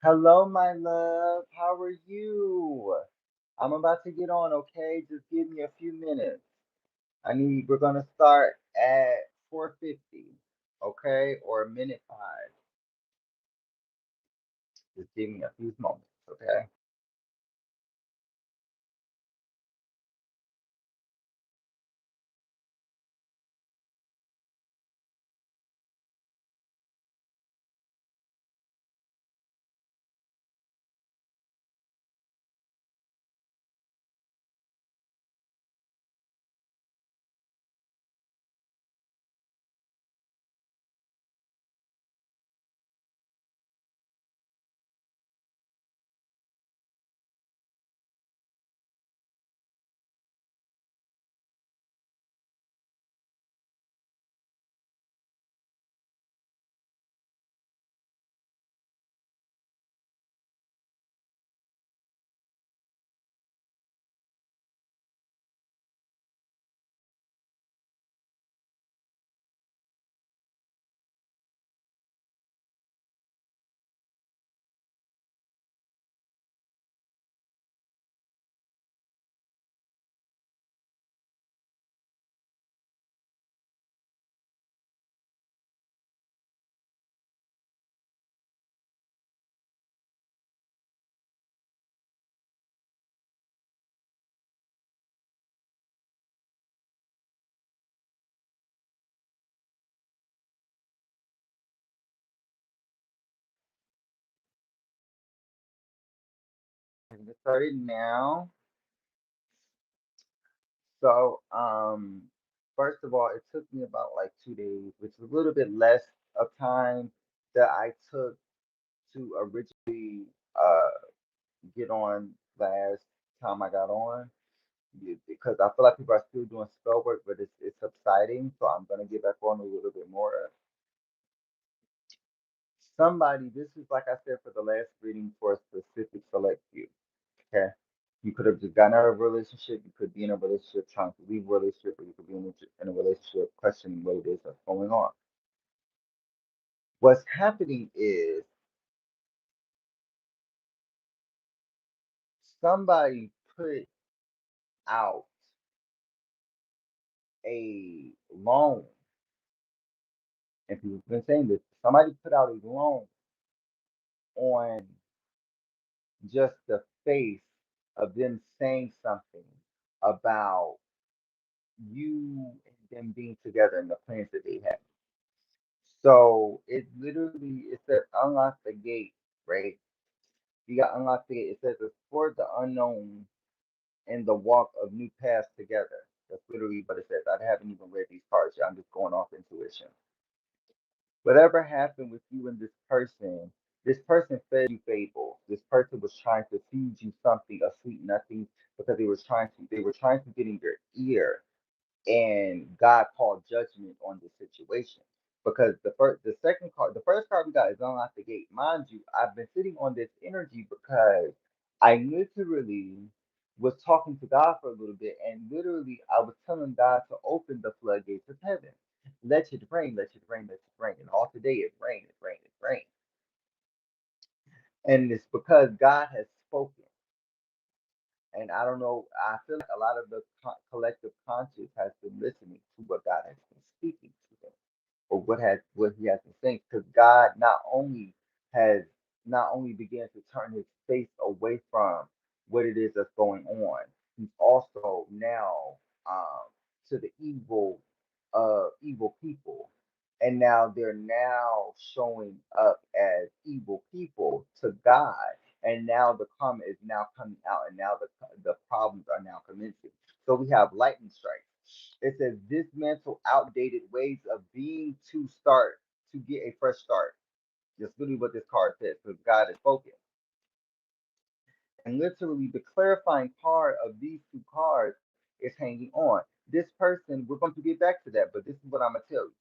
Hello, my love. How are you? I'm about to get on, okay? Just give me a few minutes. We're gonna start at 4:50, okay? Or a minute five. Just give me a few moments, okay? I'm gonna get started now. So, first of all, it took me about like 2 days, which is a little bit less of time that I took to originally get on last time I got on. Because I feel like people are still doing spell work, but it's subsiding. So I'm gonna get back on a little bit more. Somebody, this is like I said for the last reading for a specific select few. Okay. You could have just gotten out of a relationship, you could be in a relationship trying to leave a relationship, or you could be in a relationship questioning what it is that's going on. What's happening is somebody put out a loan, and people have been saying this, somebody put out a loan on just the face of them saying something about you and them being together and the plans that they have. So it literally it says unlock the gate, right? You got unlock the gate. It says explore the unknown and the walk of new paths together. That's literally what it says. I haven't even read these cards yet. I'm just going off intuition. Whatever happened with you and this person fed you fables. This person was trying to feed you something, a sweet nothing, because they were trying to get in your ear, and God called judgment on the situation. Because the first card we got is unlock the gate. Mind you, I've been sitting on this energy because I literally was talking to God for a little bit, and literally I was telling God to open the floodgates of heaven. Let it rain, let it rain, let it rain. And all today it rain, it rain, it rain. And it's because God has spoken. And I don't know, I feel like a lot of the collective conscious has been listening to what God has been speaking to them, or what He has been saying. Because God has not only began to turn His face away from what it is that's going on, He's also now to the evil people, and now they're now showing up as evil people to God, and now the karma is now coming out, and now the problems are now commencing. So we have lightning strikes. It says dismantle outdated ways of being to get a fresh start. That's literally what this card says, because God is spoken. And literally the clarifying card of these two cards is hanging on. This person, we're going to get back to that, but this is what I'm gonna tell you.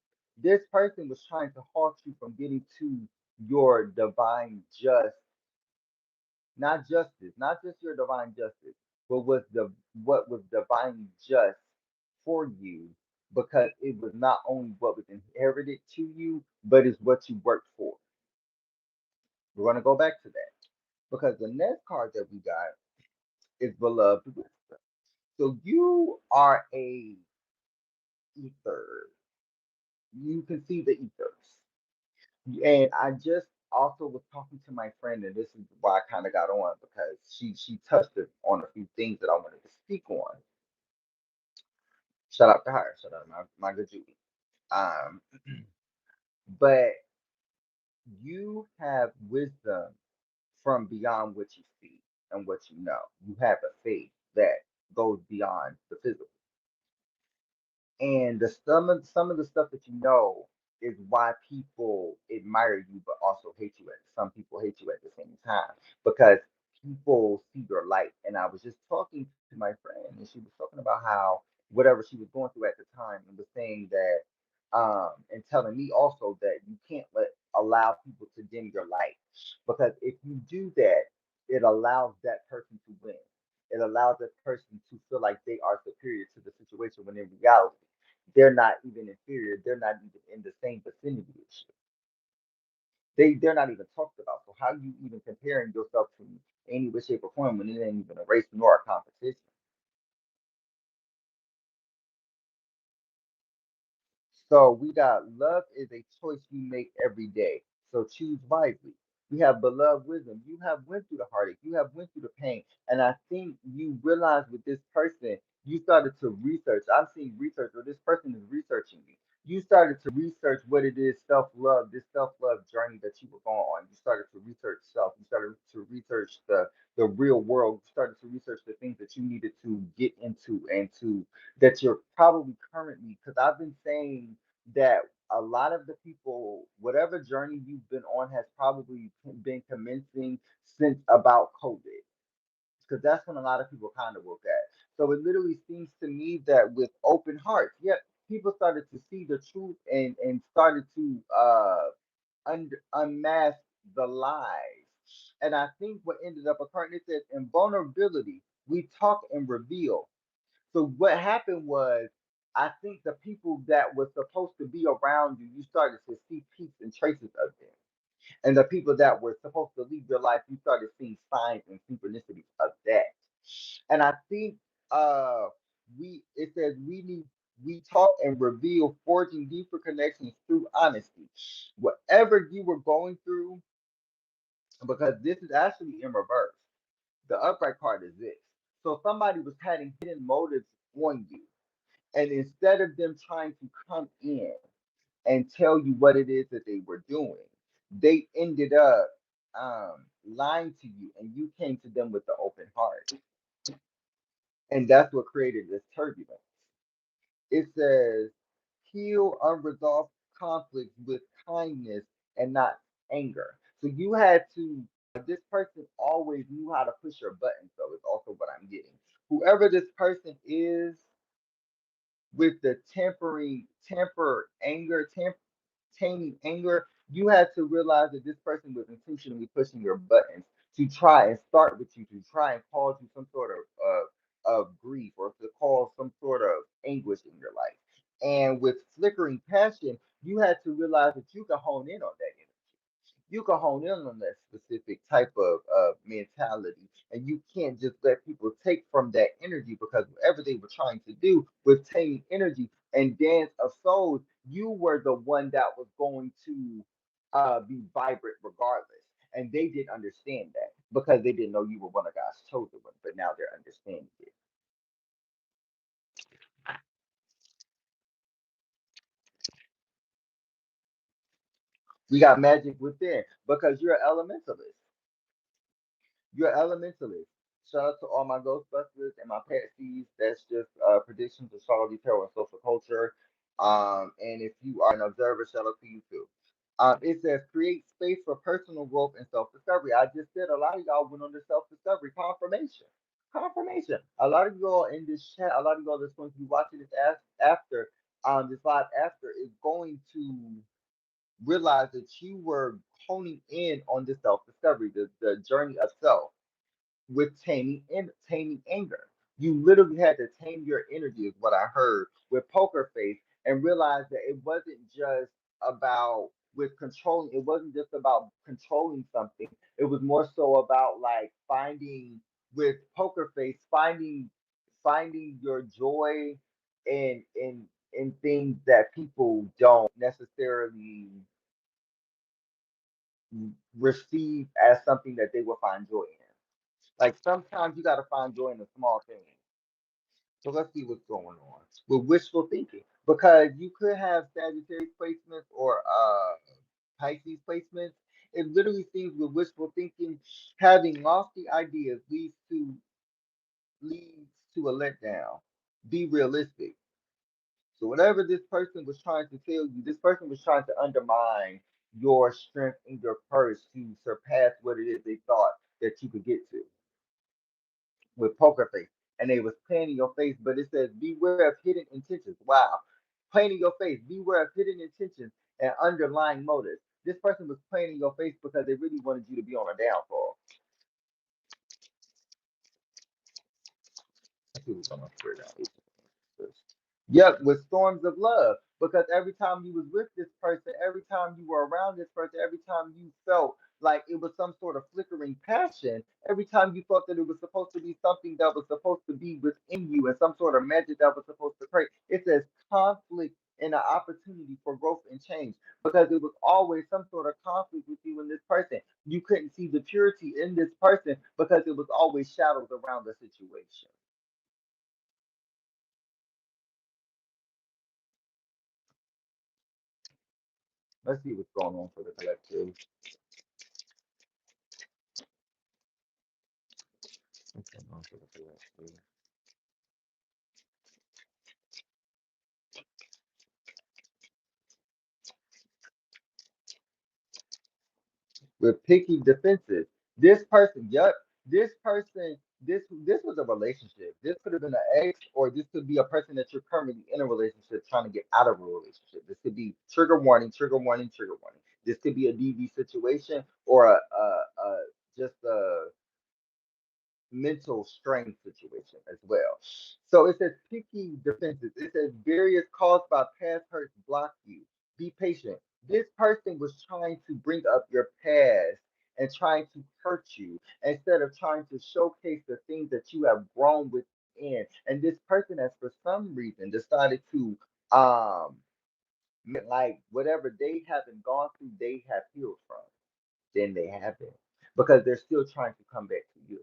This person was trying to halt you from getting to your divine not justice, not just your divine justice, but what was divine just for you, because it was not only what was inherited to you, but it's what you worked for. We're gonna go back to that. because the next card that we got is beloved wisdom. So you are a ether. You can see the ethers. And I just also was talking to my friend, and this is why I kind of got on because she touched on a few things that I wanted to speak on. Shout out to her, shout out to my good Judy. Um, but you have wisdom from beyond what you see and what you know. You have a faith that goes beyond the physical. And some of the stuff that you know is why people admire you but also hate you at some people hate you at the same time because people see your light. And I was just talking to my friend and she was talking about how whatever she was going through at the time and was saying that and telling me also that you can't allow people to dim your light because if you do that, it allows that person to win. It allows that person to feel like they are superior to the situation when in reality they're not even inferior. They're not even in the same vicinity as you. They're not even talked about. So how you even comparing yourself to any way, shape, or form when it ain't even a race nor a competition? So we got love is a choice you make every day. So choose wisely. We have beloved wisdom. You have went through the heartache. You have went through the pain. And I think you realize with this person, you started to research. I'm seeing research, or this person is researching you. You started to research what it is self-love, this self-love journey that you were going on. You started to research self. You started to research the real world. You started to research the things that you needed to get into and to that you're probably currently, because I've been saying that a lot of the people, whatever journey you've been on, has probably been commencing since about COVID, because that's when a lot of people kind of woke at. So it literally seems to me that with open hearts, yeah, people started to see the truth and started to unmask the lies. And I think what ended up occurring, it says, in vulnerability, we talk and reveal. So what happened was, I think the people that were supposed to be around you, you started to see peaks and traces of them. And the people that were supposed to lead your life, you started seeing signs and synchronicities of that. And I think we it says we talk and reveal, forging deeper connections through honesty. Whatever you were going through, because this is actually in reverse. The upright card is this. So somebody was having hidden motives on you. And instead of them trying to come in and tell you what it is that they were doing, they ended up lying to you, and you came to them with the open heart. And that's what created this turbulence. It says, heal unresolved conflicts with kindness and not anger. So you had to, this person always knew how to push your buttons, though, is also what I'm getting. Whoever this person is, with the taming anger, you had to realize that this person was intentionally pushing your buttons to try and start with you, to try and cause you some sort of grief or to cause some sort of anguish in your life. And with flickering passion, you had to realize that you could hone in on that energy. You can hone in on that specific type of mentality, and you can't just let people take from that energy, because whatever they were trying to do with taming energy and dance of souls, you were the one that was going to be vibrant regardless. And they didn't understand that because they didn't know you were one of God's chosen ones, but now they're understanding it. We got magic within because you're an elementalist. You're elementalist. Shout out to all my ghostbusters and my patsies. That's just predictions, astrology, tarot, and social culture. And if you are an observer, shout out to you too. It says create space for personal growth and self-discovery. I just said a lot of y'all went on the self-discovery confirmation. Confirmation. A lot of y'all in this chat, a lot of y'all that's going to be watching this after this live after is going to realize that you were honing in on the self-discovery, the journey of self with taming anger. You literally had to tame your energy, is what I heard with Poker Face, and realize that it wasn't just about with controlling. It wasn't just about controlling something. It was more so about like finding with poker face, finding your joy in things that people don't necessarily receive as something that they will find joy in. Like sometimes you got to find joy in the small things. So let's see what's going on with wishful thinking, because you could have Sagittarius placements or Pisces placements. It literally seems with wishful thinking, having lofty ideas leads to a letdown. Be realistic. So whatever this person was trying to tell you, this person was trying to undermine your strength in your purse to surpass what it is they thought that you could get to with poker face. And they was playing in your face, but it says beware of hidden intentions. Wow. Playing in your face, beware of hidden intentions and underlying motives. This person was playing in your face because they really wanted you to be on a downfall. Let's see what's on my square down. Yep, with storms of love. Because every time you was with this person, every time you were around this person, every time you felt like it was some sort of flickering passion, every time you thought that it was supposed to be something that was supposed to be within you and some sort of magic that was supposed to create, it says conflict and an opportunity for growth and change. Because it was always some sort of conflict with you and this person. You couldn't see the purity in this person because it was always shadows around the situation. Let's see what's going on for the collective. What's going on for the collective? With picky defenses. This person, yep, this person, this was a relationship. This could have been an ex, or this could be a person that you're currently in a relationship trying to get out of a relationship. This could be trigger warning, trigger warning, trigger warning. This could be a DV situation or a just a mental strain situation as well. So it says picky defenses. It says barriers caused by past hurts block you. Be patient. This person was trying to bring up your past and trying to hurt you instead of trying to showcase the things that you have grown within. And this person has, for some reason, decided to like whatever they haven't gone through, they have healed from. Then they haven't, because they're still trying to come back to you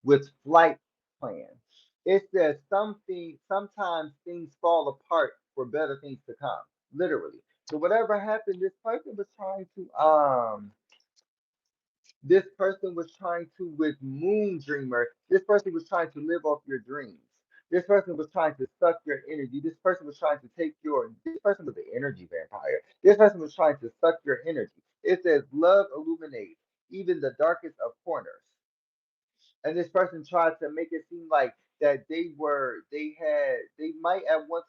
with flight plans. It says something sometimes things fall apart for better things to come. Literally. So whatever happened, this person was trying to with Moon Dreamer, this person was trying to live off your dreams. This person was trying to suck your energy. This person was trying to take your this person was an energy vampire. This person was trying to suck your energy. It says love illuminates even the darkest of corners, and this person tried to make it seem like that they might at one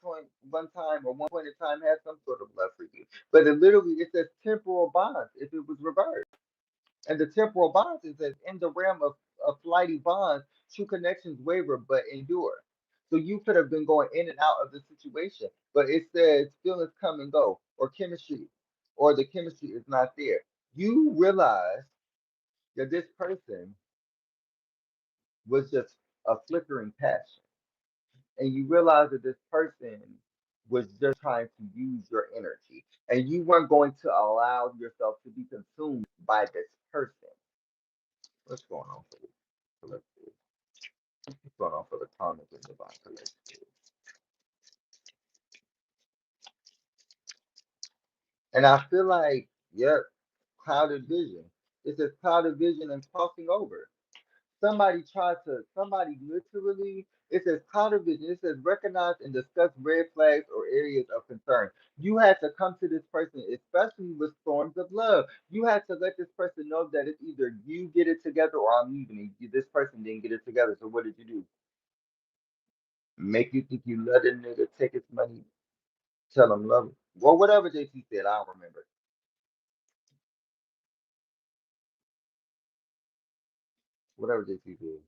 time or one point in time had some sort of love for you, but it literally it says temporal bonds if it was reversed, and the temporal bonds is that in the realm of flighty bonds, true connections waver but endure. So you could have been going in and out of the situation, but it says feelings come and go, or chemistry, or the chemistry is not there. You realize that this person was just a flickering passion. And you realize that this person was just trying to use your energy. And you weren't going to allow yourself to be consumed by this person. What's going on for the collective? What's going on for the karmic and divine collective? And I feel like, yep, clouded vision. It says clouded vision and crossing over. Somebody literally, it says cloud vision, it says recognize and discuss red flags or areas of concern. You had to come to this person, especially with storms of love. You had to let this person know that it's either you get it together or I'm leaving. And this person didn't get it together. So what did you do? Make you think you love the nigga, take his money, tell him love him. Well, whatever JC said, I don't remember. Whatever JC said.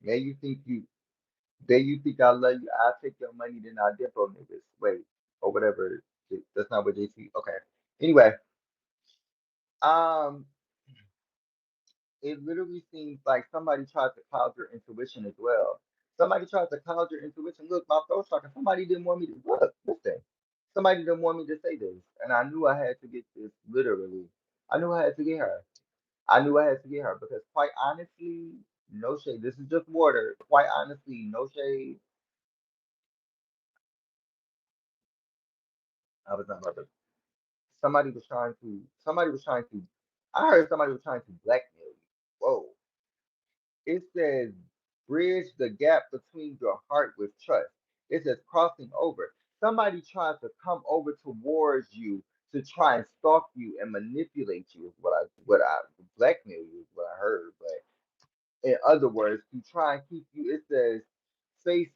May you think you Then you think I love you, I'll take your money, then I'll dip on niggas. Wait, or whatever. That's not what JC. Okay. Anyway, um, it literally seems like somebody tried to cloud your intuition as well. Somebody tried to cloud your intuition. Look, my throat's talking. Somebody didn't want me to look. Listen, somebody didn't want me to say this, and I knew I had to get this. Literally, I knew I had to get her. I knew I had to get her because, quite honestly, no shade. This is just water. Quite honestly, no shade. I was not about to. Somebody was trying to. Somebody was trying to. I heard somebody was trying to blackmail you. Whoa. It says bridge the gap between your heart with trust. It says crossing over. Somebody tries to come over towards you to try and stalk you and manipulate you is what I blackmail you is what I heard. But in other words, to try and keep you, it says faith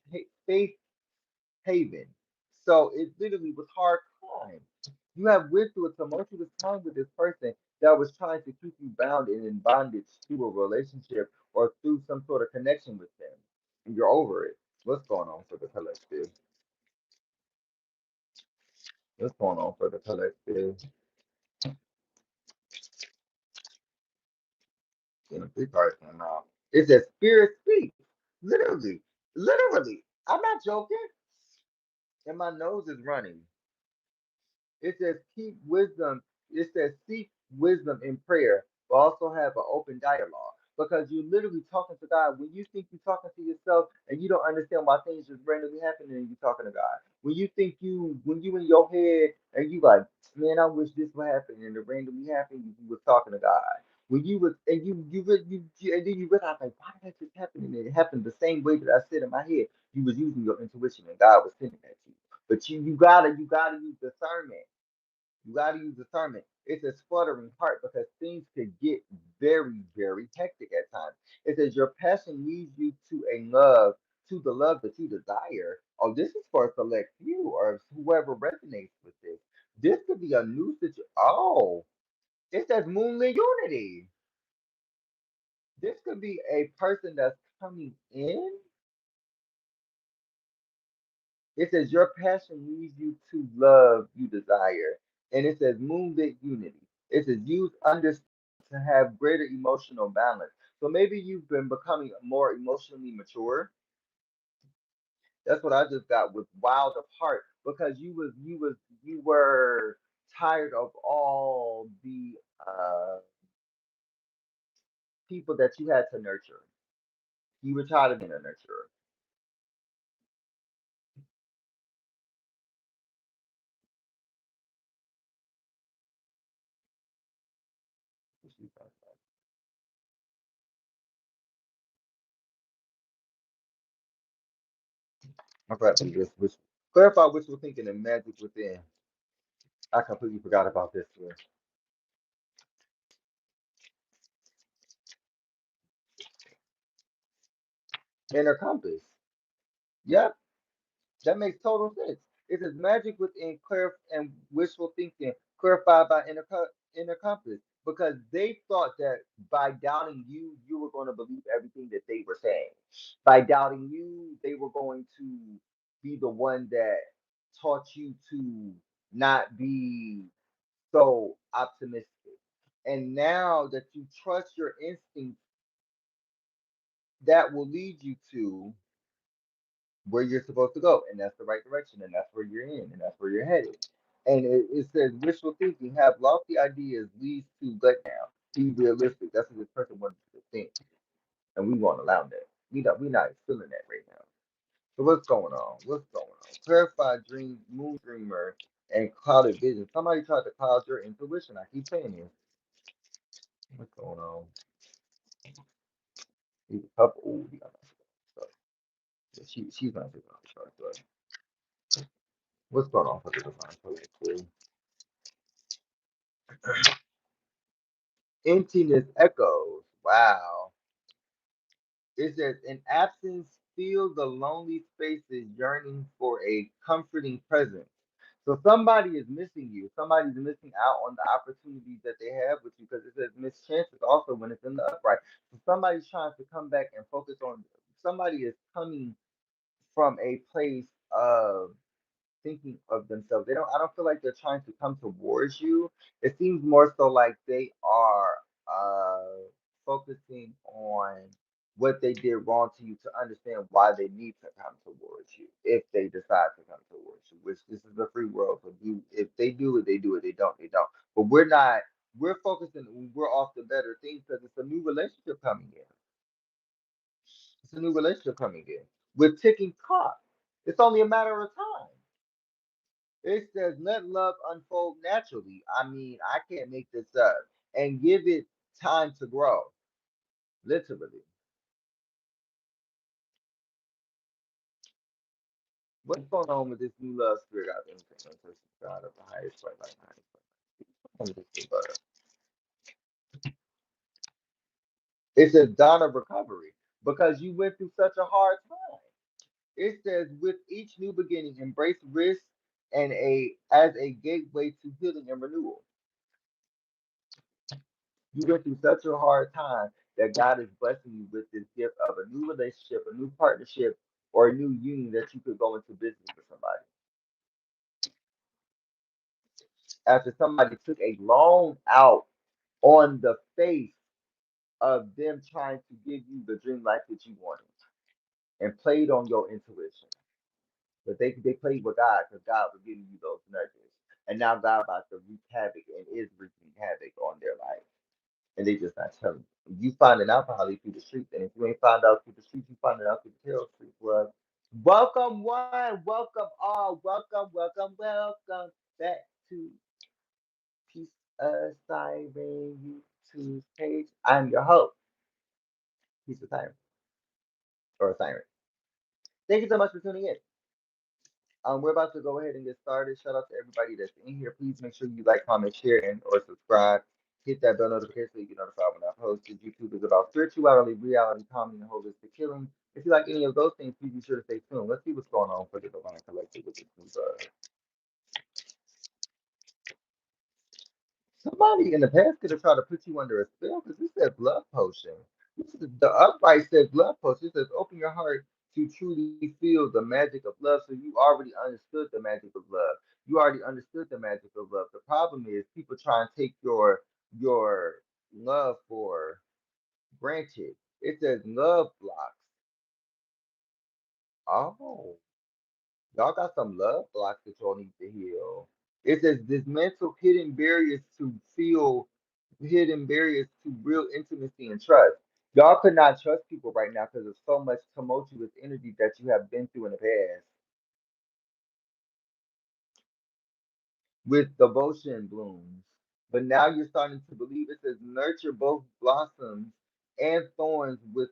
haven. So it literally was hard time. You have went through a tumultuous time with this person that was trying to keep you bound and in bondage to a relationship or through some sort of connection with them. And you're over it. What's going on for the collective? What's going on for the collective? You know, three cards came out. It says spirit speaks. Literally. Literally. I'm not joking. And my nose is running. It says keep wisdom. It says seek wisdom in prayer, but also have an open dialogue. Because you're literally talking to God. When you think you're talking to yourself and you don't understand why things just randomly happen, and you're talking to God. When you in your head and you like, man, I wish this would happen, and it randomly happened, you was talking to God. When you was and you and then you realize like, why did that just happen? And it happened the same way that I said in my head. You was using your intuition, and God was sending that to you. But you gotta use discernment. You got to use discernment. It's a fluttering heart because things could get very, very hectic at times. It says your passion leads you to the love that you desire. Oh, this is for a select few or whoever resonates with this. This could be a new situation. Oh, it says moonlit unity. This could be a person that's coming in. It says your passion leads you to love you desire. And it says moonlit unity. It says use understanding to have greater emotional balance. So maybe you've been becoming more emotionally mature. That's what I just got with wild of heart because you were tired of all the people that you had to nurture. You were tired of being a nurturer. I forgot to just clarify what you were thinking and magic within. I completely forgot about this one. Inner compass. Yep, that makes total sense. It says magic within clear and wishful thinking, clarified by inner compass, because they thought that by doubting you, you were going to believe everything that they were saying. By doubting you, they were going to be the one that taught you to not be so optimistic. And now that you trust your instincts, that will lead you to where you're supposed to go, and that's the right direction, and that's where you're in, and that's where you're headed. And it says wishful thinking, have lofty ideas, leads to letdown. Be realistic. That's what this person wants to think, and we won't allow that. We not feeling that right now. So what's going on? What's going on? Clarify dream, moon dreamer, and clouded vision. Somebody tried to cloud your intuition. I keep saying this. What's going on? He's a couple. Ooh, he got stuff. She's not taking off the chart, but what's going on for the divine collective? Emptiness echoes. Wow. It says, in absence, feel the lonely spaces yearning for a comforting presence. So somebody is missing you. Somebody's missing out on the opportunities that they have with you because it says missed chances also when it's in the upright. So somebody's trying to come back and focus on, somebody is coming from a place of thinking of themselves. They don't. I don't feel like they're trying to come towards you. It seems more so like they are focusing on what they did wrong to you to understand why they need to come towards you if they decide to come towards you. Which this is a free world. So you, if they do it, they do it. They don't, they don't. But we're not. We're focusing. We're off the better things because it's a new relationship coming in. It's a new relationship coming in with ticking clock. It's only a matter of time. It says, let love unfold naturally. I mean, I can't make this up. And give it time to grow. Literally. What's going on with this new love spirit out there? God of the highest right, like highest right. It says dawn of recovery because you went through such a hard time. It says with each new beginning, embrace risk and as a gateway to healing and renewal. You went through such a hard time that God is blessing you with this gift of a new relationship, a new partnership, or a new union that you could go into business with somebody. After somebody took a loan out on the face of them trying to give you the dream life that you wanted and played on your intuition. But they played with God because God was giving you those nudges. And now God about to wreak havoc and is wreaking havoc on their life. And they just not telling you. You finding out probably through the streets. And if you ain't found out through the streets, you finding out through the tail streets. Well, welcome one, welcome all, welcome, welcome, welcome back to Peace Siren YouTube page. I'm your host, Peace of Siren, or Siren. Thank you so much for tuning in. We're about to go ahead and get started. Shout out to everybody that's in here. Please make sure you like, comment, share, and or subscribe. Hit that bell notification so you get notified when I post. YouTube is about spirituality, reality, comedy, and holistic healing. If you like any of those things, please be sure to stay tuned. Let's see what's going on for the Divine Collective with this new Somebody in the past could have tried to put you under a spell because this says love potion. The upright says love potion. It says open your heart to truly feel the magic of love. So you already understood the magic of love. You already understood the magic of love. The problem is people try and take your love for granted. It says love blocks. Oh, y'all got some love blocks that y'all need to heal. It says dismantle hidden barriers to feel hidden barriers to real intimacy and trust. Y'all could not trust people right now because of so much tumultuous energy that you have been through in the past. With devotion blooms. But now you're starting to believe it says nurture both blossoms and thorns with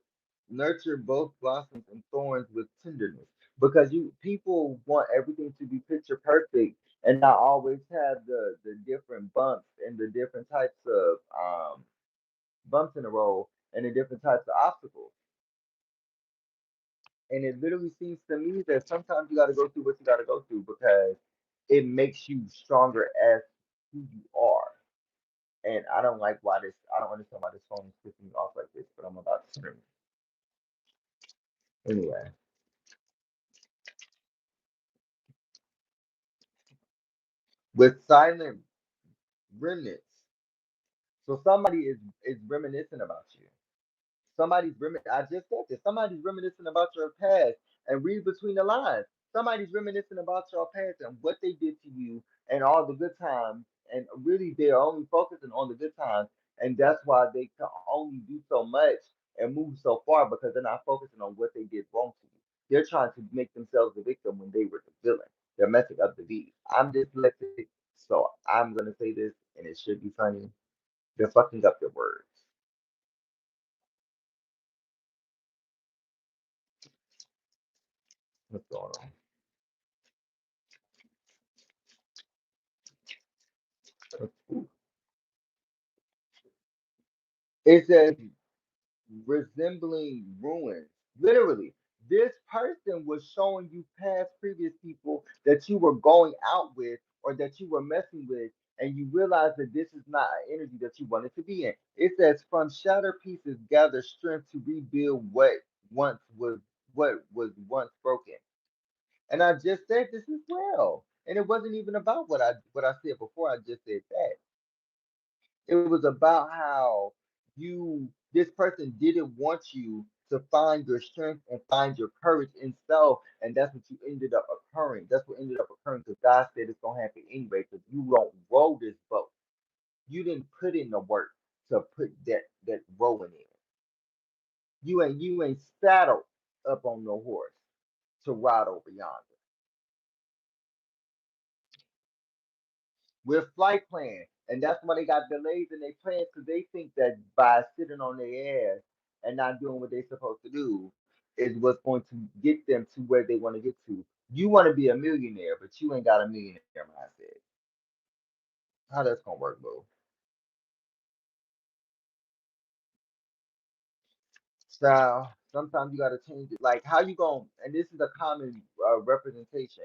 nurture both blossoms and thorns with tenderness. Because you people want everything to be picture perfect and not always have the different bumps and the different types of bumps in the road and the different types of obstacles. And it literally seems to me that sometimes you got to go through what you got to go through because it makes you stronger as who you are. And I don't like why this, I don't understand why this phone is pissing me off like this, but I'm about to scream. Anyway, with silent remnants. So somebody is reminiscing about you. I just said this. Somebody's reminiscing about your past and read between the lines. Somebody's reminiscing about your past and what they did to you and all the good times. And really, they're only focusing on the good times. And that's why they can only do so much and move so far because they're not focusing on what they did wrong to you. They're trying to make themselves the victim when they were the villain. They're messing up the beat. I'm dyslexic, so I'm going to say this, and it should be funny. They're fucking up their words. What's going on? It says resembling ruins. Literally, this person was showing you past previous people that you were going out with or that you were messing with, and you realize that this is not an energy that you wanted to be in. It says, from shattered pieces, gather strength to rebuild once was what was once broken. And I just said this as well. And it wasn't even about what I said before. I just said that. It was about how this person didn't want you to find your strength and find your courage in self. And that's what you ended up occurring. That's what ended up occurring because God said it's gonna happen anyway, because you don't row this boat. You didn't put in the work to put that rowing in. You ain't saddled up on no horse to ride over yonder. We're flight plan, and that's why they got delays in their plans because they think that by sitting on their ass and not doing what they're supposed to do is what's going to get them to where they want to get to. You want to be a millionaire, but you ain't got a millionaire mindset. How that's gonna work, bro? So sometimes you gotta change it. Like how you going? And this is a common representation.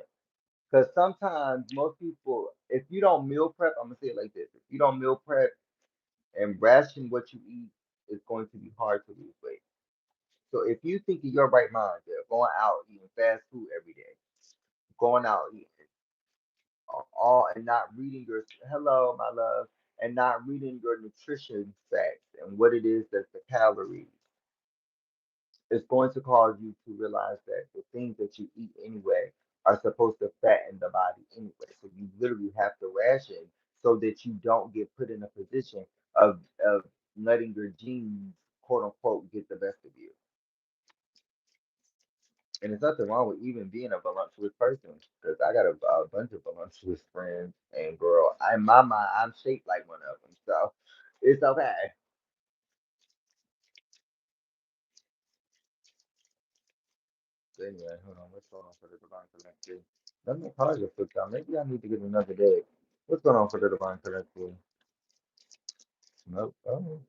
Because sometimes most people, if you don't meal prep, I'm gonna say it like this: if you don't meal prep and ration what you eat, it's going to be hard to lose weight. So if you think in your right mind, they're going out eating fast food every day, going out eating all and not reading your hello, my love, and not reading your nutrition facts and what it is that's the calories, it's going to cause you to realize that the things that you eat anyway are supposed to fatten the body anyway. So you literally have to ration so that you don't get put in a position of letting your genes, quote unquote, get the best of you. And there's nothing wrong with even being a voluptuous person because I got a bunch of voluptuous friends. And girl, in my mind, I'm shaped like one of them. So it's okay. So anyway, hold on. What's going on for the divine collective? Let me cards are flipped out. Maybe I need to get another deck. What's going on for the divine collective? Nope. Oh.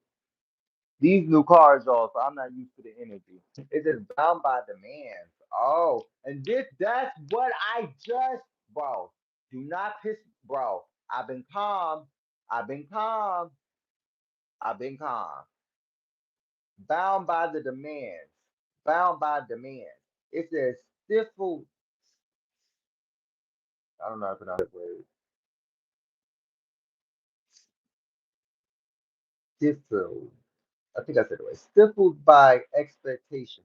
These new cards, y'all, so I'm not used to the energy. It says bound by demands. Oh, and that's what I just, bro. Do not piss, bro. I've been calm. I've been calm. I've been calm. Bound by the demands. Bound by demands. It says stifle. I don't know how to pronounce that word. Stifle. I think I said it right. Stifled by expectation.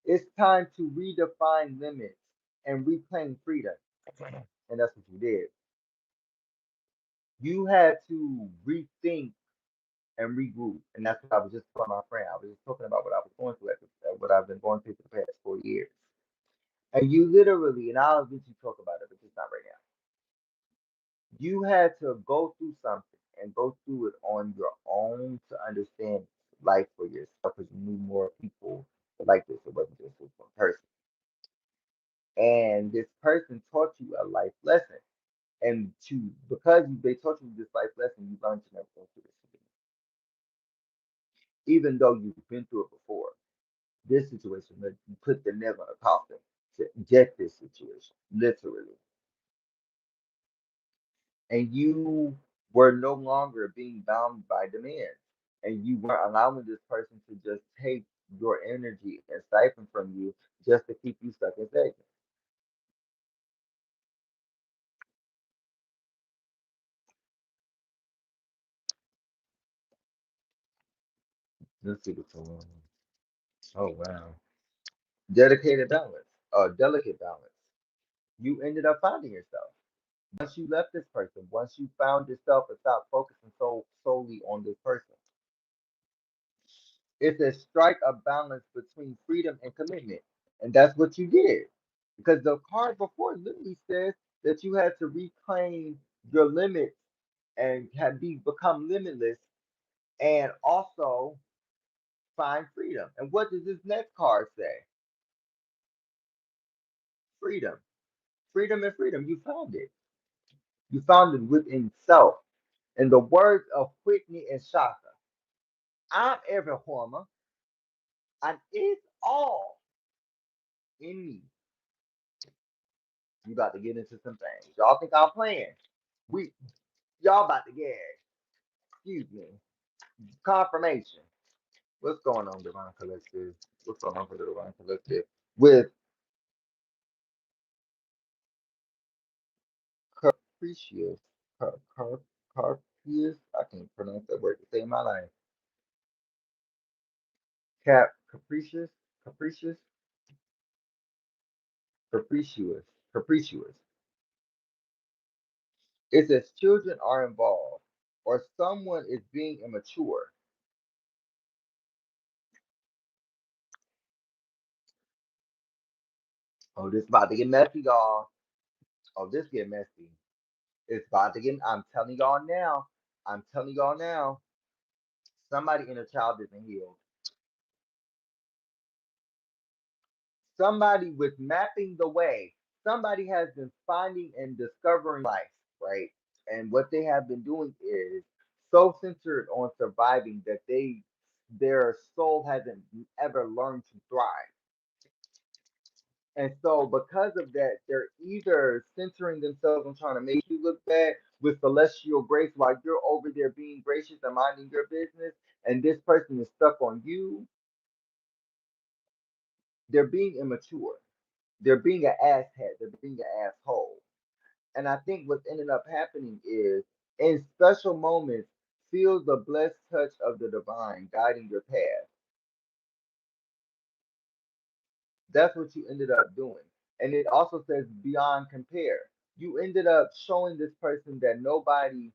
It's time to redefine limits and reclaim freedom. And that's what you did. You had to rethink and regroup. And that's what I was just telling my friend. I was just talking about what I was going through what I've been going through for the past 4 years. And you literally, and I'll eventually talk about it, but just not right now. You had to go through something and go through it on your own to understand life for yourself because you knew more people like this. It wasn't just this one person. And this person taught you a life lesson. And because they taught you this life lesson, you learned to never go through this again. Even though you've been through it before. This situation, that you put the nail on the coffin to get this situation, literally. And you were no longer being bound by demand. And you weren't allowing this person to just take your energy and siphon from you just to keep you stuck in stagnant. Let's see what's going on. Oh wow. Dedicated balance, delicate balance. You ended up finding yourself. Once you left this person, once you found yourself and stopped focusing solely on this person, it's a strike a balance between freedom and commitment. And that's what you did. Because the card before literally says that you had to reclaim your limits and become limitless and also find freedom. And what does this next card say? Freedom. Freedom and freedom. You found it. You found it within self. In the words of Whitney and Shaka, I'm every hormone and it's all in me. You about to get into some things. Y'all think I'm playing? We y'all about to get, excuse me, confirmation. What's going on, Divine Collective? What's going on for the Divine Collective? With capricious, car, car, carpious. I can't pronounce that word to save my life. Capricious, capricious, capricious, capricious. It says children are involved, or someone is being immature. Oh, this about to get messy, y'all. Oh, this get messy. It's about to get. I'm telling y'all now. I'm telling y'all now. Somebody inner child isn't healed. Somebody with mapping the way. Somebody has been finding and discovering life, right? And what they have been doing is so centered on surviving that their soul hasn't ever learned to thrive. And so, because of that, they're either centering themselves on trying to make you look bad with celestial grace while you're over there being gracious and minding your business, and this person is stuck on you. They're being immature. They're being an asshat. They're being an asshole. And I think what's ended up happening is in special moments, feel the blessed touch of the divine guiding your path. That's what you ended up doing. And it also says beyond compare. You ended up showing this person that nobody,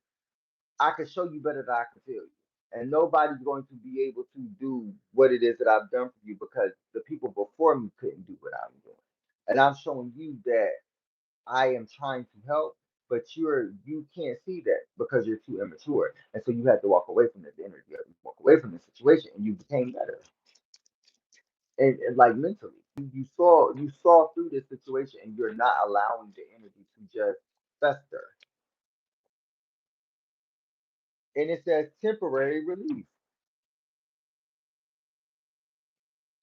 I can show you better than I can tell you. And nobody's going to be able to do what it is that I've done for you because the people before me couldn't do what I'm doing. And I'm showing you that I am trying to help, but you can't see that because you're too immature. And so you had to walk away from this energy, you had to walk away from the situation and you became better. And like mentally, you saw through this situation and you're not allowing the energy to just fester. And it says temporary relief.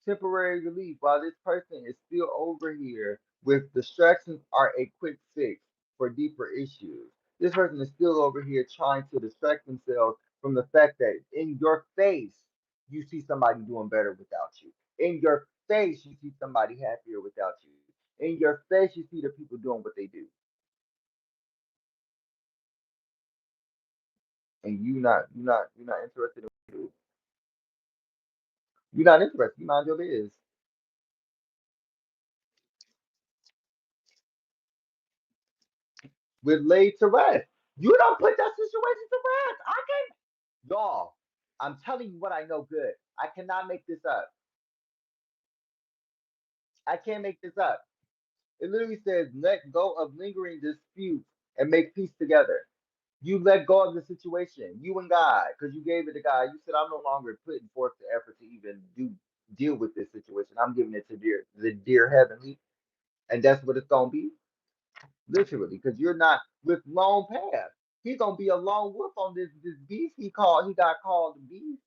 Temporary relief while this person is still over here with distractions are a quick fix for deeper issues. This person is still over here trying to distract themselves from the fact that in your face you see somebody doing better without you. In your face you see somebody happier without you. In your face you see the people doing what they do. And you're not interested in what you do. You're not interested. You mind your biz. With laid to rest. You don't put that situation to rest. I can y'all. I'm telling you what I know good. I cannot make this up. I can't make this up. It literally says let go of lingering disputes and make peace together. You let go of the situation, you and God, because you gave it to God. You said, I'm no longer putting forth the effort to even deal with this situation. I'm giving it to the dear heavenly, and that's what it's gonna be. Literally, because you're not with lone path. He's gonna be a lone wolf on this beast he got called the beast.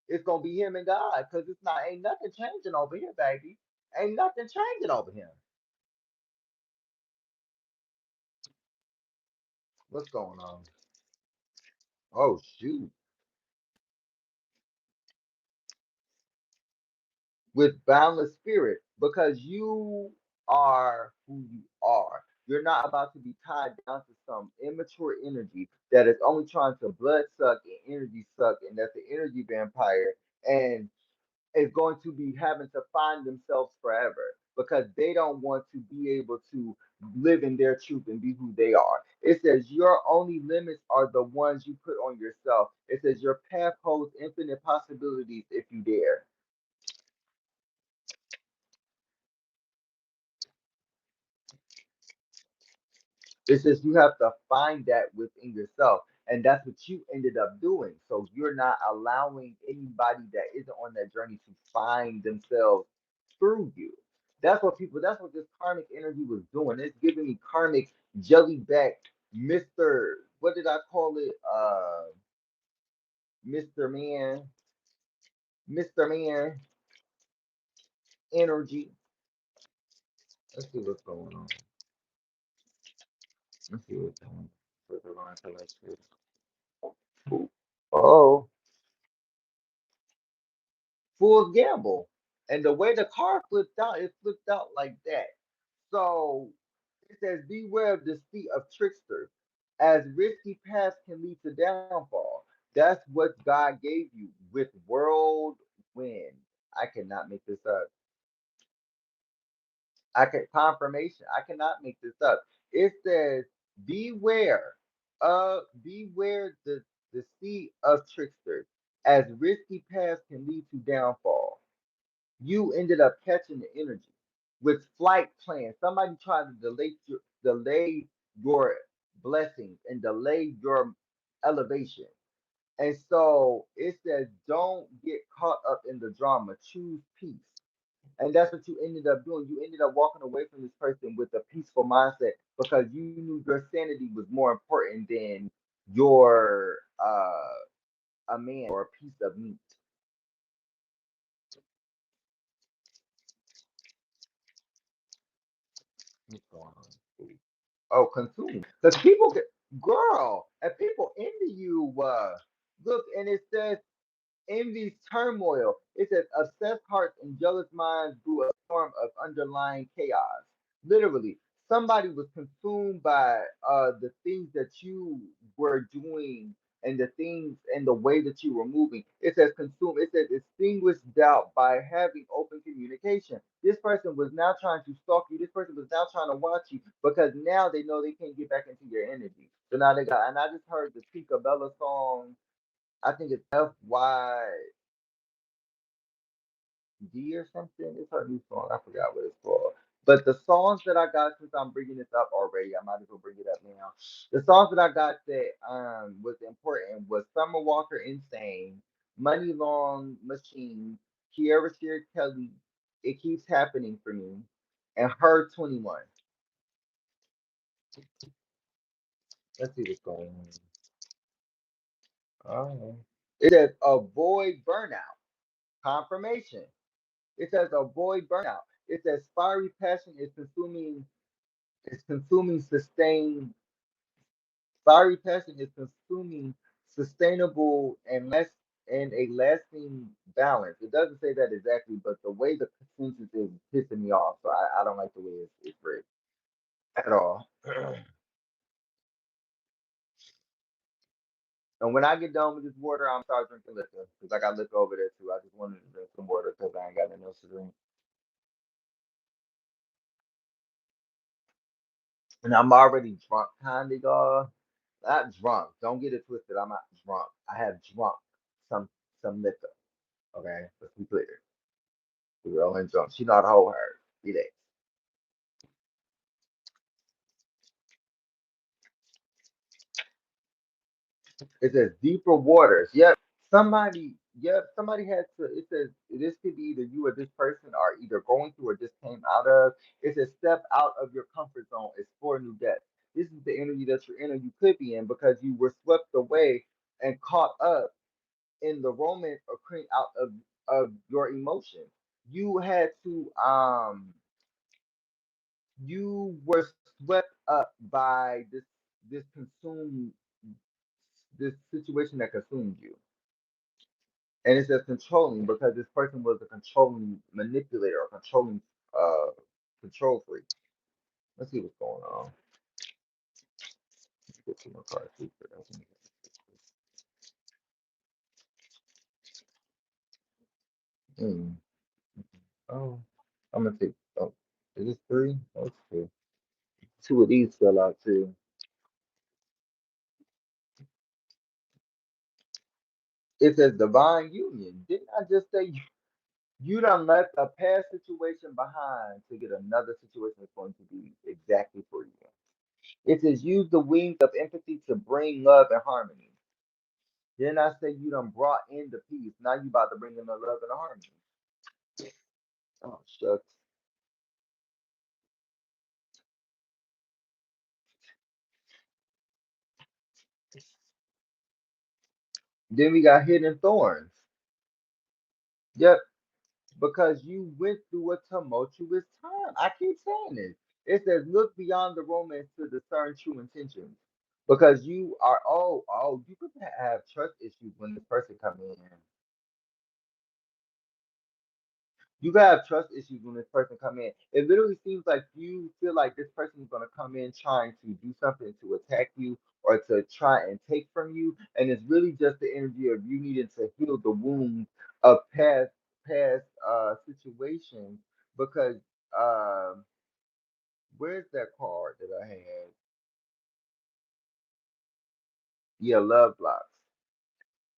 It's gonna be him and God, because it's not ain't nothing changing over here, baby. Ain't nothing changing over here. What's going on? Oh shoot. With boundless spirit, because you are who you are. You're not about to be tied down to some immature energy that is only trying to blood suck and energy suck, and that's the energy vampire. And is going to be having to find themselves forever because they don't want to be able to live in their truth and be who they are. It says your only limits are the ones you put on yourself. It says your path holds infinite possibilities if you dare. It says you have to find that within yourself. And that's what you ended up doing. So you're not allowing anybody that isn't on that journey to find themselves through you. That's what this karmic energy was doing. It's giving me karmic jellyback, Mr. What did I call it? Mr. Man, Mr. Man energy. Let's see what's going on. Let's see what's going on. Oh, fool's gamble. And the way the car flipped out, it flipped out like that. So it says, beware of deceit of tricksters. As risky paths can lead to downfall. That's what God gave you with whirlwind. I cannot make this up. I can confirmation. I cannot make this up. It says, "Beware beware the deceit of tricksters, as risky paths can lead to downfall." You ended up catching the energy with flight plans. Somebody tried to delay your blessings and delay your elevation. And so it says, don't get caught up in the drama. Choose peace. And that's what you ended up doing. You ended up walking away from this person with a peaceful mindset because you knew your sanity was more important than your a man or a piece of meat. What's going on? Oh, consuming. Because people get, girl, and people envy you. Look, and it says envy's turmoil. It says obsessed hearts and jealous minds grew a storm of underlying chaos. Literally, somebody was consumed by the things that you were doing and the things and the way that you were moving. It says consume. It says extinguish doubt by having open communication. This person was now trying to stalk you. This person was now trying to watch you because now they know they can't get back into your energy. So now they got. And I just heard the Tika Bella song. I think it's FYD or something. It's her new song. I forgot what it's called. But the songs that I got, since I'm bringing this up already, I might as well bring it up now. The songs that I got that was important was Summer Walker Insane, Money Long Machine, Kiara Shear Kelly, It Keeps Happening for Me, and Her 21. Let's see what's going on. Oh. It says avoid burnout. Confirmation. It says avoid burnout. It says fiery passion is consuming sustain fiery passion is consuming sustainable and less and a lasting balance. It doesn't say that exactly, but the way the sentence is pissing me off. So I don't like the way it's written at all. And when I get done with this water, I'm start drinking liquor because I got liquor over there too. I just wanted to drink some water because I ain't got nothing else to drink. And I'm already drunk, kind of, y'all. Not drunk. Don't get it twisted. I'm not drunk. I have drunk some some liquor. Okay, let's be clear. We all in drunk. She not a whole her. Relax. It says deeper waters. Yep. Somebody. Yep. Somebody had to. It says this could be either you or this person are either going through or just came out of. It says step out of your comfort zone. Explore new depths. This is the energy that you're in or you could be in because you were swept away and caught up in the romance occurring out of your emotions. You had to you were swept up by this consumed this situation that consumed you. And it's just controlling because this person was a controlling manipulator or controlling uh control freak. Let's see what's going on. Let's get two more cards. Hmm. Oh, I'm gonna take. Oh, is this three? Oh, it's two. Two of these fell out too. It says divine union. Didn't I just say you done left a past situation behind to get another situation that's going to be exactly for you? It says use the wings of empathy to bring love and harmony. Then I say you done brought in the peace. Now you about to bring in the love and the harmony. Oh shucks. Then we got hidden thorns. Yep, because you went through a tumultuous time. I keep saying this. It says look beyond the romance to discern true intentions. Because you are you could have trust issues when this person come in. You gotta have trust issues when this person come in. It literally seems like you feel like this person is gonna come in trying to do something to attack you or to try and take from you, and it's really just the energy of you needing to heal the wounds of past situations because where's that card that I had? Yeah, love blocks.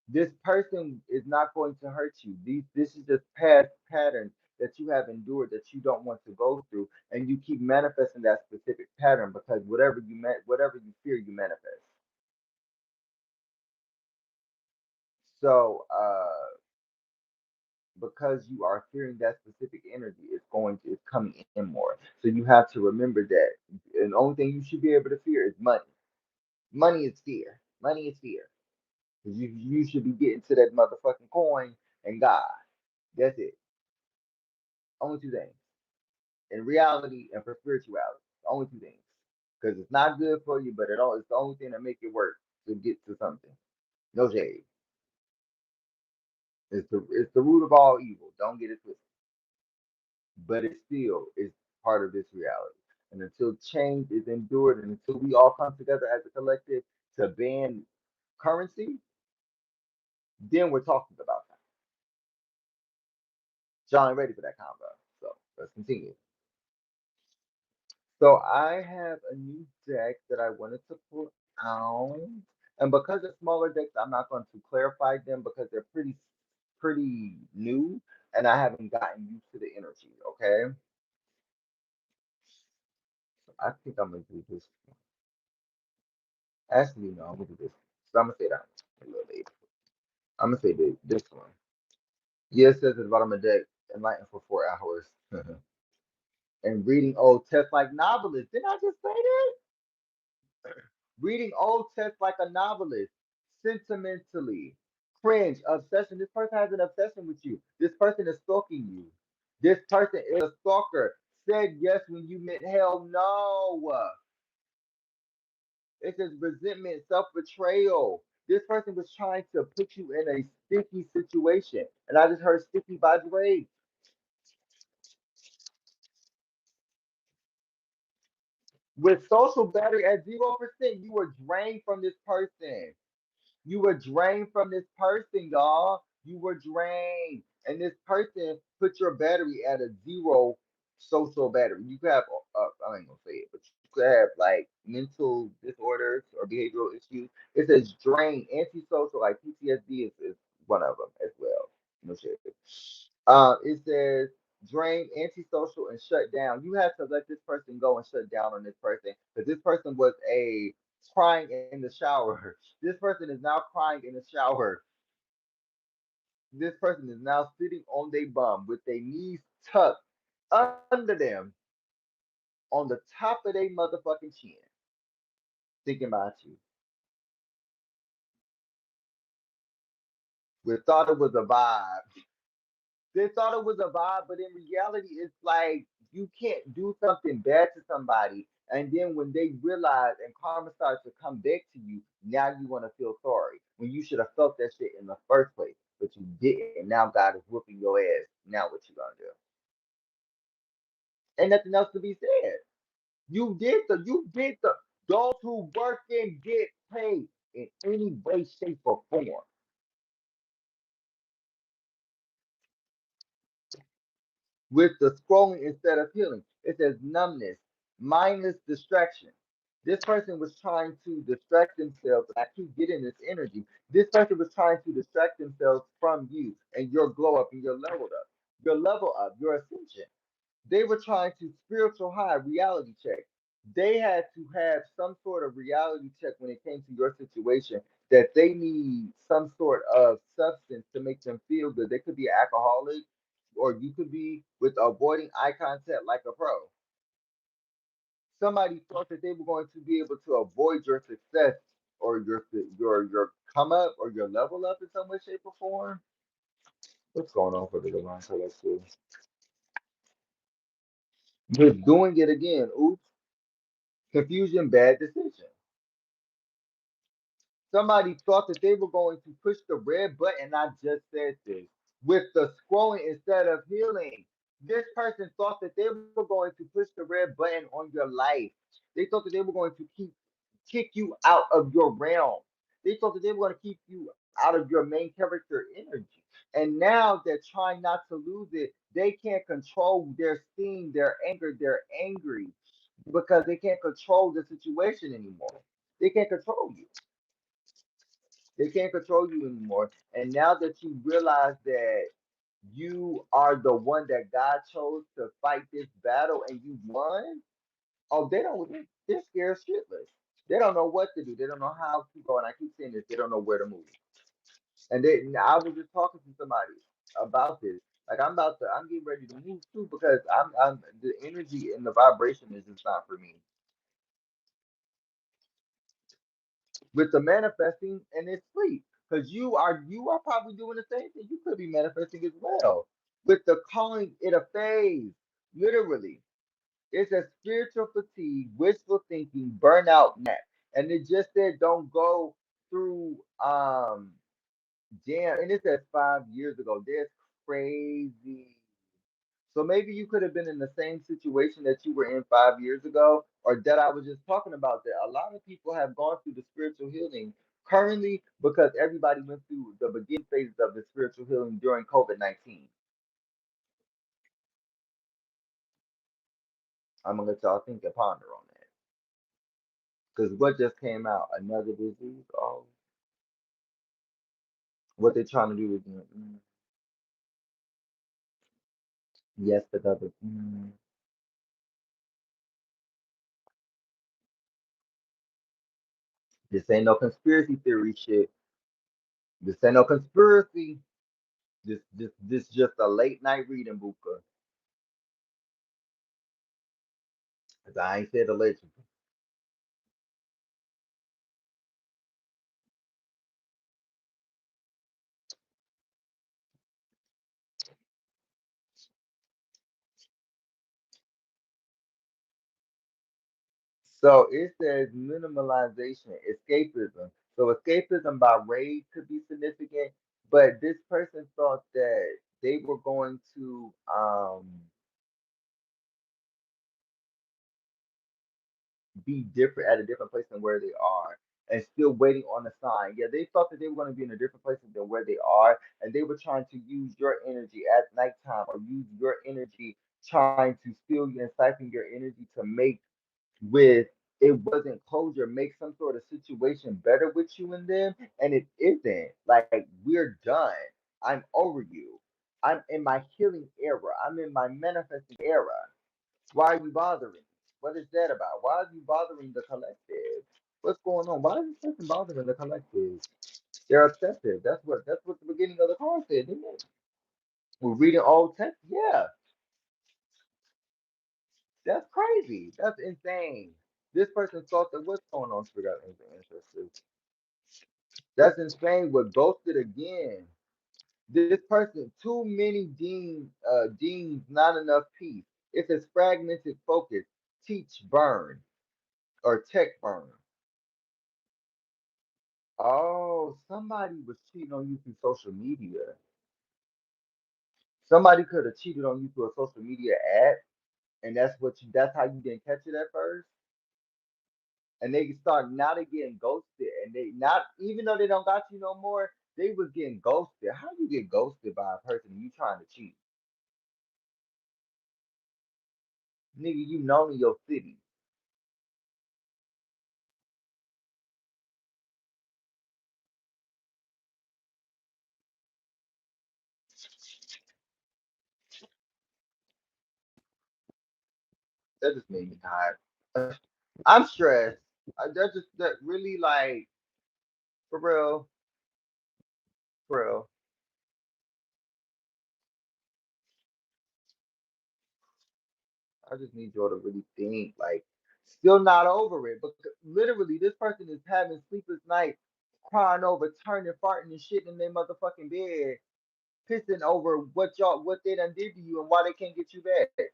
This person is not going to hurt you. This is just past patterns that you have endured that you don't want to go through, and you keep manifesting that specific pattern because whatever you fear, you manifest. So, because you are fearing that specific energy, it's coming in more. So you have to remember that. And the only thing you should be able to fear is money. Money is fear. Money is fear. 'Cause you should be getting to that motherfucking coin and God. That's it. Only two things. In reality and for spirituality. Only two things. Because it's not good for you, but it's the only thing that make it work to get to something. No shade. It's the root of all evil. Don't get it twisted. But it still is part of this reality. And until change is endured and until we all come together as a collective to ban currency, then we're talking about that. John, ready for that combo. So let's continue. So I have a new deck that I wanted to pull out. And because they're smaller decks, I'm not going to clarify them because they're pretty new and I haven't gotten used to the energy, okay? So I think I'm gonna do this one. Actually, no, I'm gonna do this. So I'm gonna say that one a little later. I'm gonna say this one. Yeah, it says at the bottom of the deck, enlightened for 4 hours. And reading old texts like novelists. Didn't I just say that? Reading old texts like a novelist, sentimentally, cringe, obsession. This person has an obsession with you. This person is stalking you. This person is a stalker. Said yes when you meant hell no. It says resentment, self betrayal. This person was trying to put you in a sticky situation. And I just heard sticky by Drake. With social battery at 0%, you were drained from this person. You were drained from this person, y'all. You were drained. And this person put your battery at a zero social battery. You could have, I ain't gonna say it, but you could have like mental disorders or behavioral issues. It says drain, antisocial, like PTSD is one of them as well. No shit. It says drain, antisocial, and shut down. You have to let this person go and shut down on this person because this person was a crying in the shower. This person is now crying in the shower. This person is now sitting on their bum with their knees tucked under them on the top of their motherfucking chin, thinking about you. We thought it was a vibe. They thought it was a vibe, but in reality, it's like you can't do something bad to somebody, and then when they realize and karma starts to come back to you, now you want to feel sorry when you should have felt that shit in the first place, but you didn't. Now God is whooping your ass. Now what you gonna do? Ain't nothing else to be said. You did the those who work and get paid in any way, shape, or form. With the scrolling instead of healing. It says numbness, mindless distraction. This person was trying to distract themselves. I keep getting this energy. This person was trying to distract themselves from you and your glow up and your level up, your ascension. They were trying to spiritual high reality check. They had to have some sort of reality check when it came to your situation that they need some sort of substance to make them feel good. They could be an alcoholic, or you could be with avoiding eye contact like a pro. Somebody thought that they were going to be able to avoid your success or your come up or your level up in some way, shape, or form. What's going on for the divine collective? Just doing it again. Oops. Confusion, bad decision. Somebody thought that they were going to push the red button. I just said this with the scrolling instead of healing. This person thought that they were going to push the red button on your life. They thought that they were going to kick you out of your realm. They thought that they were going to keep you out of your main character energy. And now they're trying not to lose it. They can't control their steam, their anger, they're angry because they can't control the situation anymore. They can't control you. They can't control you anymore. And now that you realize that you are the one that God chose to fight this battle and you won, oh, they're scared shitless. They don't know what to do. They don't know how to go. And I keep saying this, they don't know where to move. And I was just talking to somebody about this. Like I'm getting ready to move too because I'm the energy and the vibration is just not for me. With the manifesting and it's sleep. Because you are probably doing the same thing. You could be manifesting as well. With the calling it a phase, literally. It's a spiritual fatigue, wishful thinking, burnout nap. And it just said don't go through jam. And it says 5 years ago. That's crazy. So maybe you could have been in the same situation that you were in 5 years ago, or that I was just talking about. That a lot of people have gone through the spiritual healing currently because everybody went through the beginning phases of the spiritual healing during COVID-19. I'm gonna let y'all think and ponder on that. Because what just came out? Another disease? Oh, what they're trying to do again? Yes, another. This ain't no conspiracy theory shit. This ain't no conspiracy. This just a late night reading, Buka. Cause I ain't said allegedly. So it says minimalization, escapism. So escapism by rage could be significant, but this person thought that they were going to be different at a different place than where they are and still waiting on a sign. Yeah, they thought that they were going to be in a different place than where they are, and they were trying to use your energy at nighttime or use your energy trying to steal you and siphon your energy to make with it wasn't closure, make some sort of situation better with you and them, and it isn't. Like we're done. I'm over you. I'm in my healing era. I'm in my manifesting era. Why are you bothering? What is that about? Why are you bothering the collective? What's going on? Why is this person bothering the collective? They're obsessive. That's what the beginning of the card said, didn't it? We're reading old text. Yeah, that's crazy. That's insane. This person thought that what's going on? Forgot anything interesting. That's insane. We're ghosted again. This person, too many deans, not enough peace. It says fragmented focus, teach burn or tech burn. Oh, somebody was cheating on you through social media. Somebody could have cheated on you through a social media app, and that's how you didn't catch it at first. And they start now they getting ghosted, and they not even though they don't got you no more, they was getting ghosted. How you get ghosted by a person and you trying to cheat? Nigga, you known in your city. That just made me tired. I'm stressed. That really like for real, for real. I just need y'all to really think, like, still not over it. But literally, this person is having sleepless nights, crying over, turning, farting, and shit in their motherfucking bed, pissing over what they done did to you and why they can't get you back.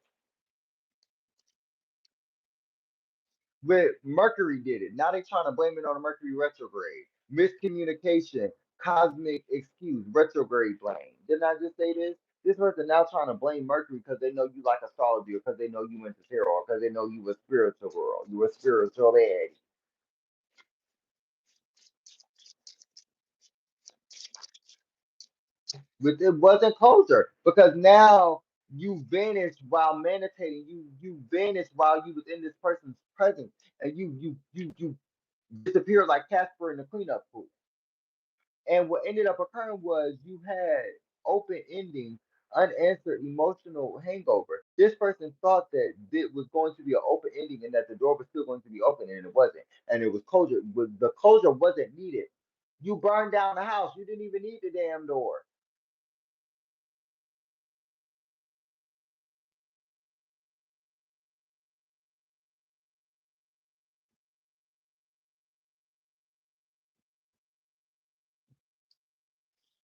With Mercury did it. Now they trying to blame it on the Mercury retrograde. Miscommunication, cosmic excuse, retrograde blame. Didn't I just say this? This person now trying to blame Mercury because they know you like astrology, or because they know you into tarot, or because they know you a spiritual girl, you a spiritual lady. But it wasn't closure because now you vanished while meditating. You vanished while you was in this person's presence, and you disappeared like Casper in the cleanup pool. And what ended up occurring was you had open ending, unanswered emotional hangover. This person thought that it was going to be an open ending and that the door was still going to be open, and it wasn't. And it was closure. The closure wasn't needed. You burned down the house. You didn't even need the damn door.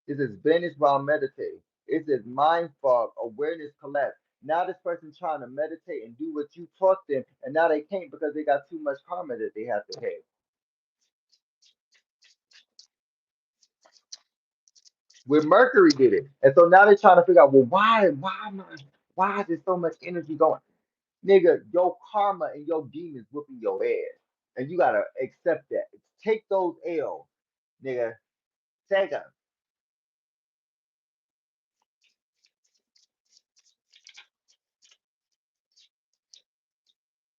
It says vanish while meditating. It says mind fog, awareness collapse. Now this person's trying to meditate and do what you taught them, and now they can't because they got too much karma that they have to pay. Where Mercury did it. And so now they're trying to figure out, well, why is there so much energy going? Nigga, your karma and your demons whooping your ass. And you gotta accept that. Take those L's, nigga. Take them.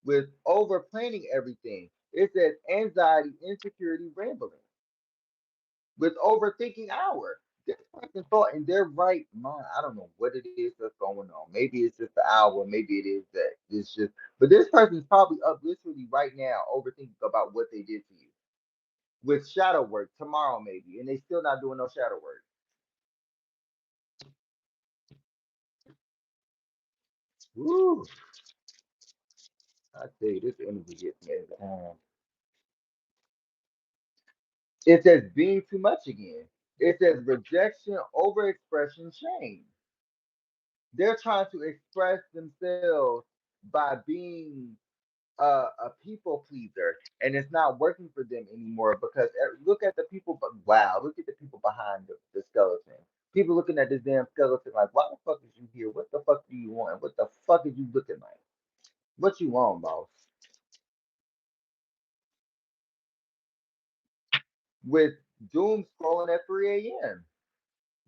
With over planning everything. It says anxiety, insecurity, rambling. With overthinking hour. This person thought in their right mind. I don't know what it is that's going on. Maybe it's just the hour. Maybe it is that it's just. But this person is probably up literally right now, overthinking about what they did to you. With shadow work tomorrow, maybe, and they still not doing no shadow work. Woo! I tell you, this energy gets me every time. It says being too much again. It says rejection, overexpression, shame. They're trying to express themselves by being a people pleaser, and it's not working for them anymore because look at the people. But wow, look at the people behind the skeleton. People looking at this damn skeleton like, why the fuck is you here? What the fuck do you want? What the fuck is you looking like? What you want, boss? With doom scrolling at 3 a.m.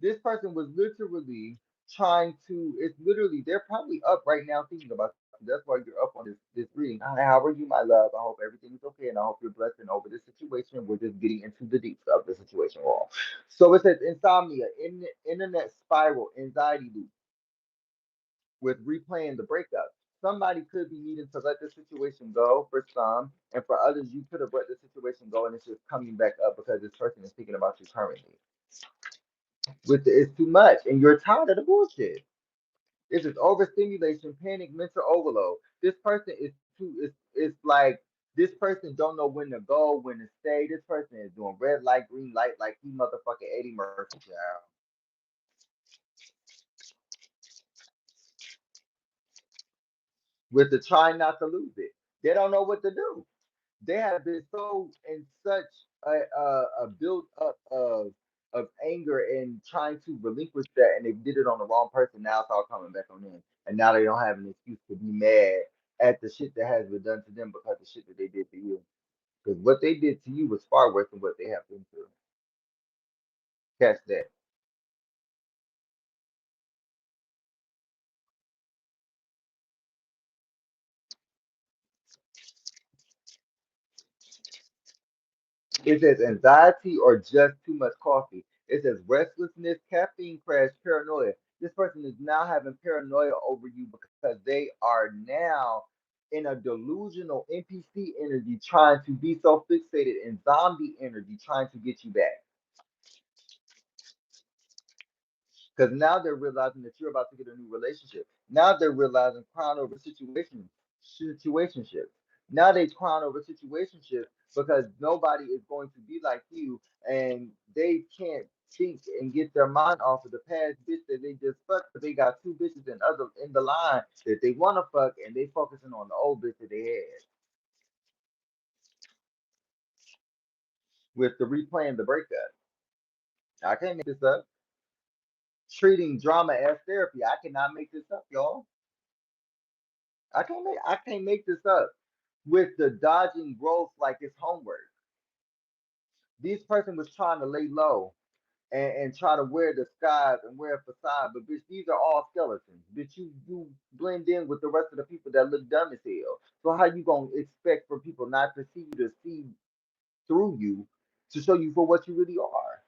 This person was literally trying to. It's literally they're probably up right now thinking about. That's why you're up on this reading. Hi, how are you, my love? I hope everything is okay, and I hope you're blessed and over this situation. We're just getting into the deeps of the situation we're all. So it says insomnia, internet spiral, anxiety loop with replaying the breakup. Somebody could be needing to let the situation go for some, and for others, you could have let the situation go, and it's just coming back up because this person is thinking about you currently. It's too much, and you're tired of the bullshit. This is overstimulation, panic, mental overload. This person is too. It's like this person don't know when to go, when to stay. This person is doing red light, green light, like he motherfucking Eddie Murphy, child. With the trying not to lose it, they don't know what to do. They have been so in such a build up of anger and trying to relinquish that, and they did it on the wrong person. Now it's all coming back on them, and now they don't have an excuse to be mad at the shit that has been done to them because the shit that they did to you. Because what they did to you was far worse than what they have been through. Catch that. It says anxiety or just too much coffee. It says restlessness, caffeine crash, paranoia. This person is now having paranoia over you because they are now in a delusional NPC energy trying to be so fixated in zombie energy trying to get you back. Because now they're realizing that you're about to get a new relationship. Now they're realizing crying over situationships. Now they crying over situationships because nobody is going to be like you, and they can't think and get their mind off of the past bitch that they just fucked. But they got two bitches in the line that they want to fuck, and they focusing on the old bitch that they had with the replaying the breakup. I can't make this up. treating drama as therapy. I cannot make this up, y'all. I can't make this up. With the dodging growth like it's homework. This person was trying to lay low and try to wear the skies and wear a facade, but bitch, these are all skeletons. Bitch, you blend in with the rest of the people that look dumb as hell. So how you gonna expect for people not to see you, to see through you, to show you for what you really are?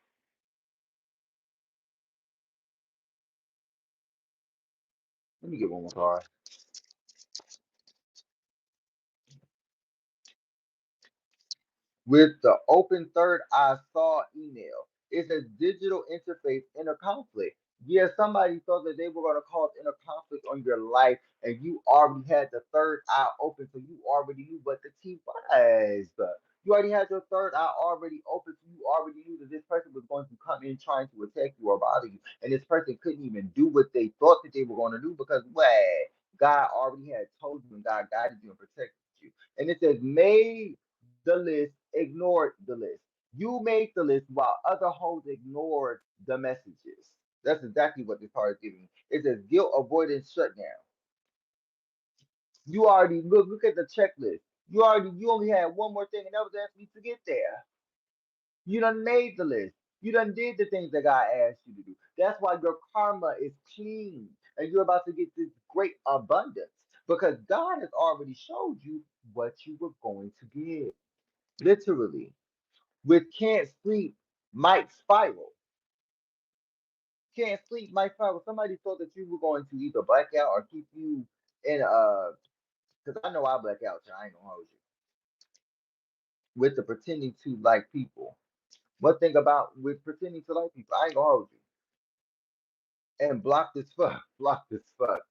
Let me get one more card. With the open third eye saw email. It's a digital interface inner conflict. Yeah, somebody thought that they were going to cause inner conflict on your life, and you already had the third eye open, so you already knew what the T was. You already had your third eye already open, so you already knew that this person was going to come in trying to attack you or bother you, and this person couldn't even do what they thought that they were going to do because, well, God already had told you and God guided you and protected you. And it says, made the list, ignored the list. You made the list while other hoes ignored the messages. That's exactly what this card is giving me. It says guilt avoidance shutdown. You already look at the checklist. You only had one more thing, and that was asking me to get there. You done made the list. You done did the things that God asked you to do. That's why your karma is clean, and you're about to get this great abundance because God has already showed you what you were going to get. Literally. With can't sleep might spiral. Can't sleep might spiral. Somebody thought that you were going to either black out or keep you in because I know I black out, so I ain't gonna hold you. With the pretending to like people. One thing about with pretending to like people, I ain't gonna hold you. And block this fuck. Block this fuck.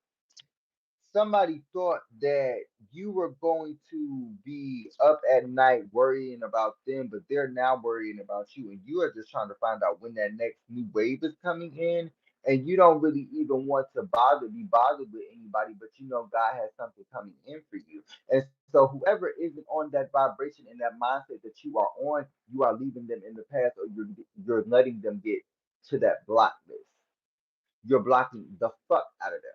Somebody thought that you were going to be up at night worrying about them, but they're now worrying about you, and you are just trying to find out when that next new wave is coming in, and you don't really even want to be bothered with anybody, but you know God has something coming in for you. And so whoever isn't on that vibration and that mindset that you are on, you are leaving them in the past, or you're letting them get to that block list. You're blocking the fuck out of them.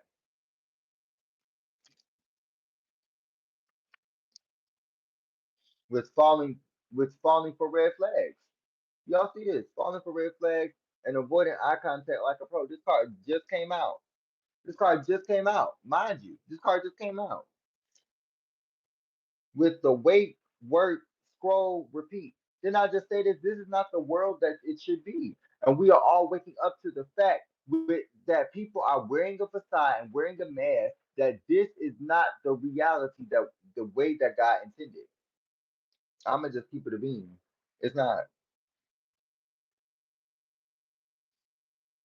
with falling falling for red flags. Y'all see this? Falling for red flags and avoiding eye contact like a pro. This card just came out. This card just came out. Mind you, this card just came out. With the wait, work, scroll, repeat. Then I just say this, this is not the world that it should be. And we are all waking up to the fact that people are wearing a facade and wearing a mask, that this is not the reality, that the way that God intended. I'm gonna just keep it a beam. It's not.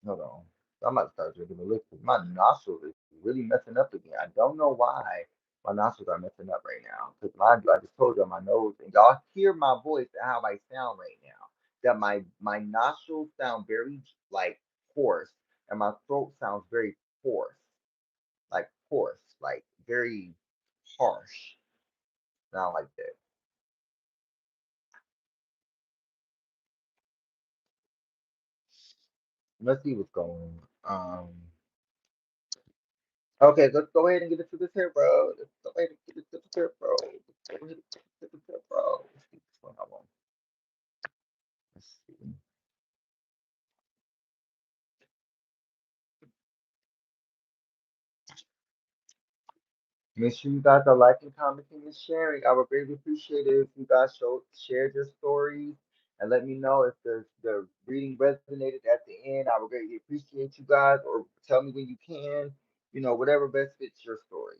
Hold on. I might start drinking the liquid. My nostrils is really messing up again. I don't know why my nostrils are messing up right now. Because mind you, I just told you my nose, and y'all hear my voice and how I sound right now. That my nostrils sound very like hoarse, and my throat sounds very hoarse, like very harsh. Sound like that. Let's see what's going on. Okay, let's go ahead and get into this here, bro. Let's go ahead and get into this here, bro. Let's go ahead and get into this here, bro. Let's see this one I want. Let's see. Make sure you guys are liking, commenting, and sharing. I would greatly appreciate it if you guys shared your stories and let me know if the reading resonated at the end. I would greatly appreciate you guys, or tell me when you can. Whatever best fits your story.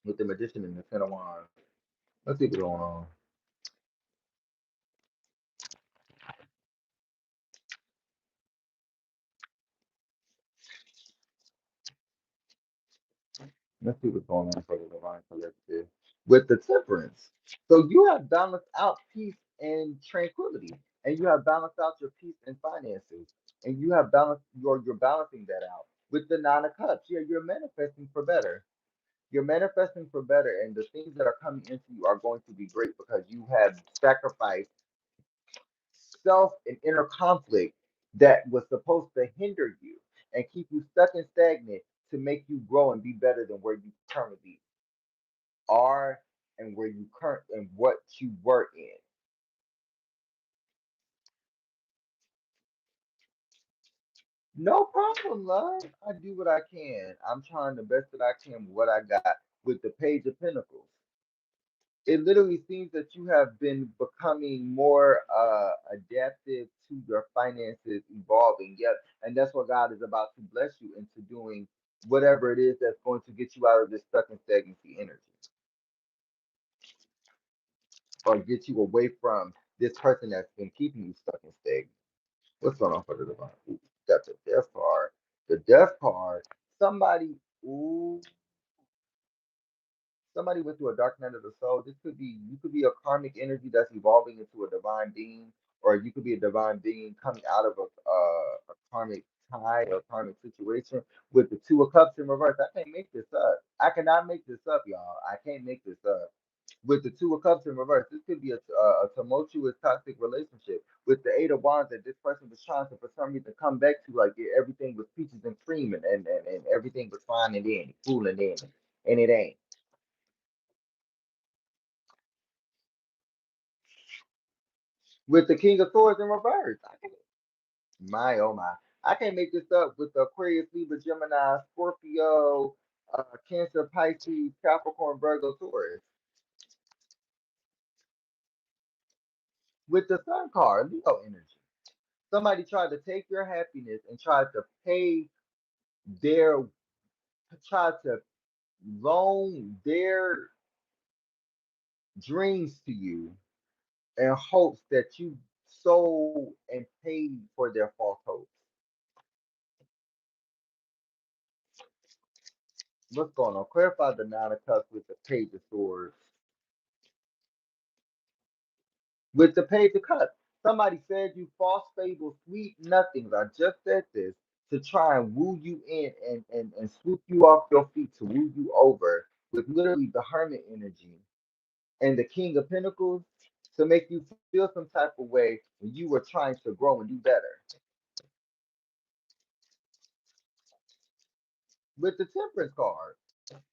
With the magician and the Ten of Wands. Let's see what's going on. Let's see what's going on for the divine collective with the temperance. So you have balanced out peace and tranquility, and you have balanced out your peace and finances, and you have balanced you're balancing that out with the Nine of Cups. Yeah, you're manifesting for better. You're manifesting for better, and the things that are coming into you are going to be great because you have sacrificed self and inner conflict that was supposed to hinder you and keep you stuck and stagnant to make you grow and be better than where you currently are and where you current and what you were in. No problem, love. I do what I can. I'm trying the best that I can with what I got with the Page of Pentacles. It literally seems that you have been becoming more adaptive to your finances evolving. Yep. And that's what God is about to bless you into doing whatever it is that's going to get you out of this stuck and stagnancy energy or get you away from this person that's been keeping you stuck and stagnant. What's going on for the divine? Ooh, got the death card. The death card. Somebody, ooh, somebody went through a dark night of the soul. This could be you could be a karmic energy that's evolving into a divine being, or you could be a divine being coming out of a karmic tie or karmic situation with the Two of Cups in reverse. I can't make this up. I cannot make this up, y'all. I can't make this up. With the Two of Cups in reverse, this could be a tumultuous, toxic relationship. With the Eight of Wands, that this person was trying to, for some reason, come back to, like everything was peaches and cream, and everything was fine and dandy, cool and dandy, and it ain't. With the King of Swords in reverse. My oh my. I can't make this up with the Aquarius, Libra, Gemini, Scorpio, Cancer, Pisces, Capricorn, Virgo, Taurus. With the Sun card, Leo energy. Somebody tried to take your happiness and tried to pay their, tried to loan their dreams to you in hopes that you sold and paid for their false hopes. What's going on? Clarify the Nine of Cups with the Page of Swords. With the Page of Cups, somebody said you false fables, sweet nothings. I just said this to try and woo you in and swoop you off your feet to woo you over with literally the Hermit energy and the King of Pentacles to make you feel some type of way when you were trying to grow and do better. With the Temperance card,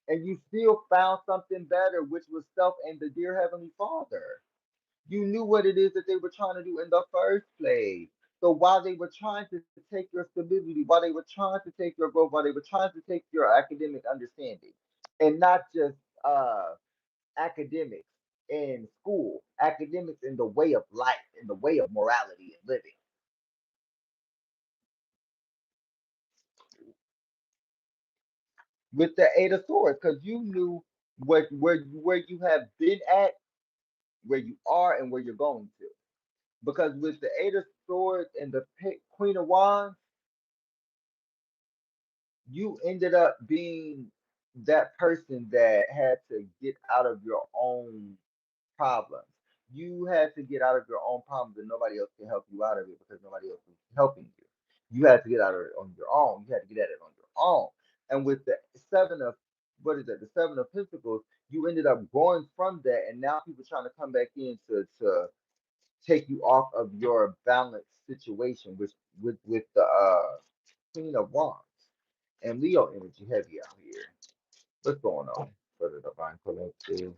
and you still found something better, which was self and the dear Heavenly Father. You knew what it is that they were trying to do in the first place. So while they were trying to take your stability, while they were trying to take your growth, while they were trying to take your academic understanding, and not just academics in school, academics in the way of life, in the way of morality and living. With the Eight of Swords, because you knew where you have been at, where you are, and where you're going to. Because with the Eight of Swords and the Queen of Wands, you ended up being that person that had to get out of your own problems. You had to get out of your own problems, and nobody else can help you out of it because nobody else was helping you. You had to get out of it on your own. You had to get at it on your own. And with the seven of what is that? The Seven of Pentacles, you ended up going from that, and now people trying to come back in to take you off of your balanced situation, which with the Queen of Wands and Leo energy heavy out here. What's going on for the Divine Collective?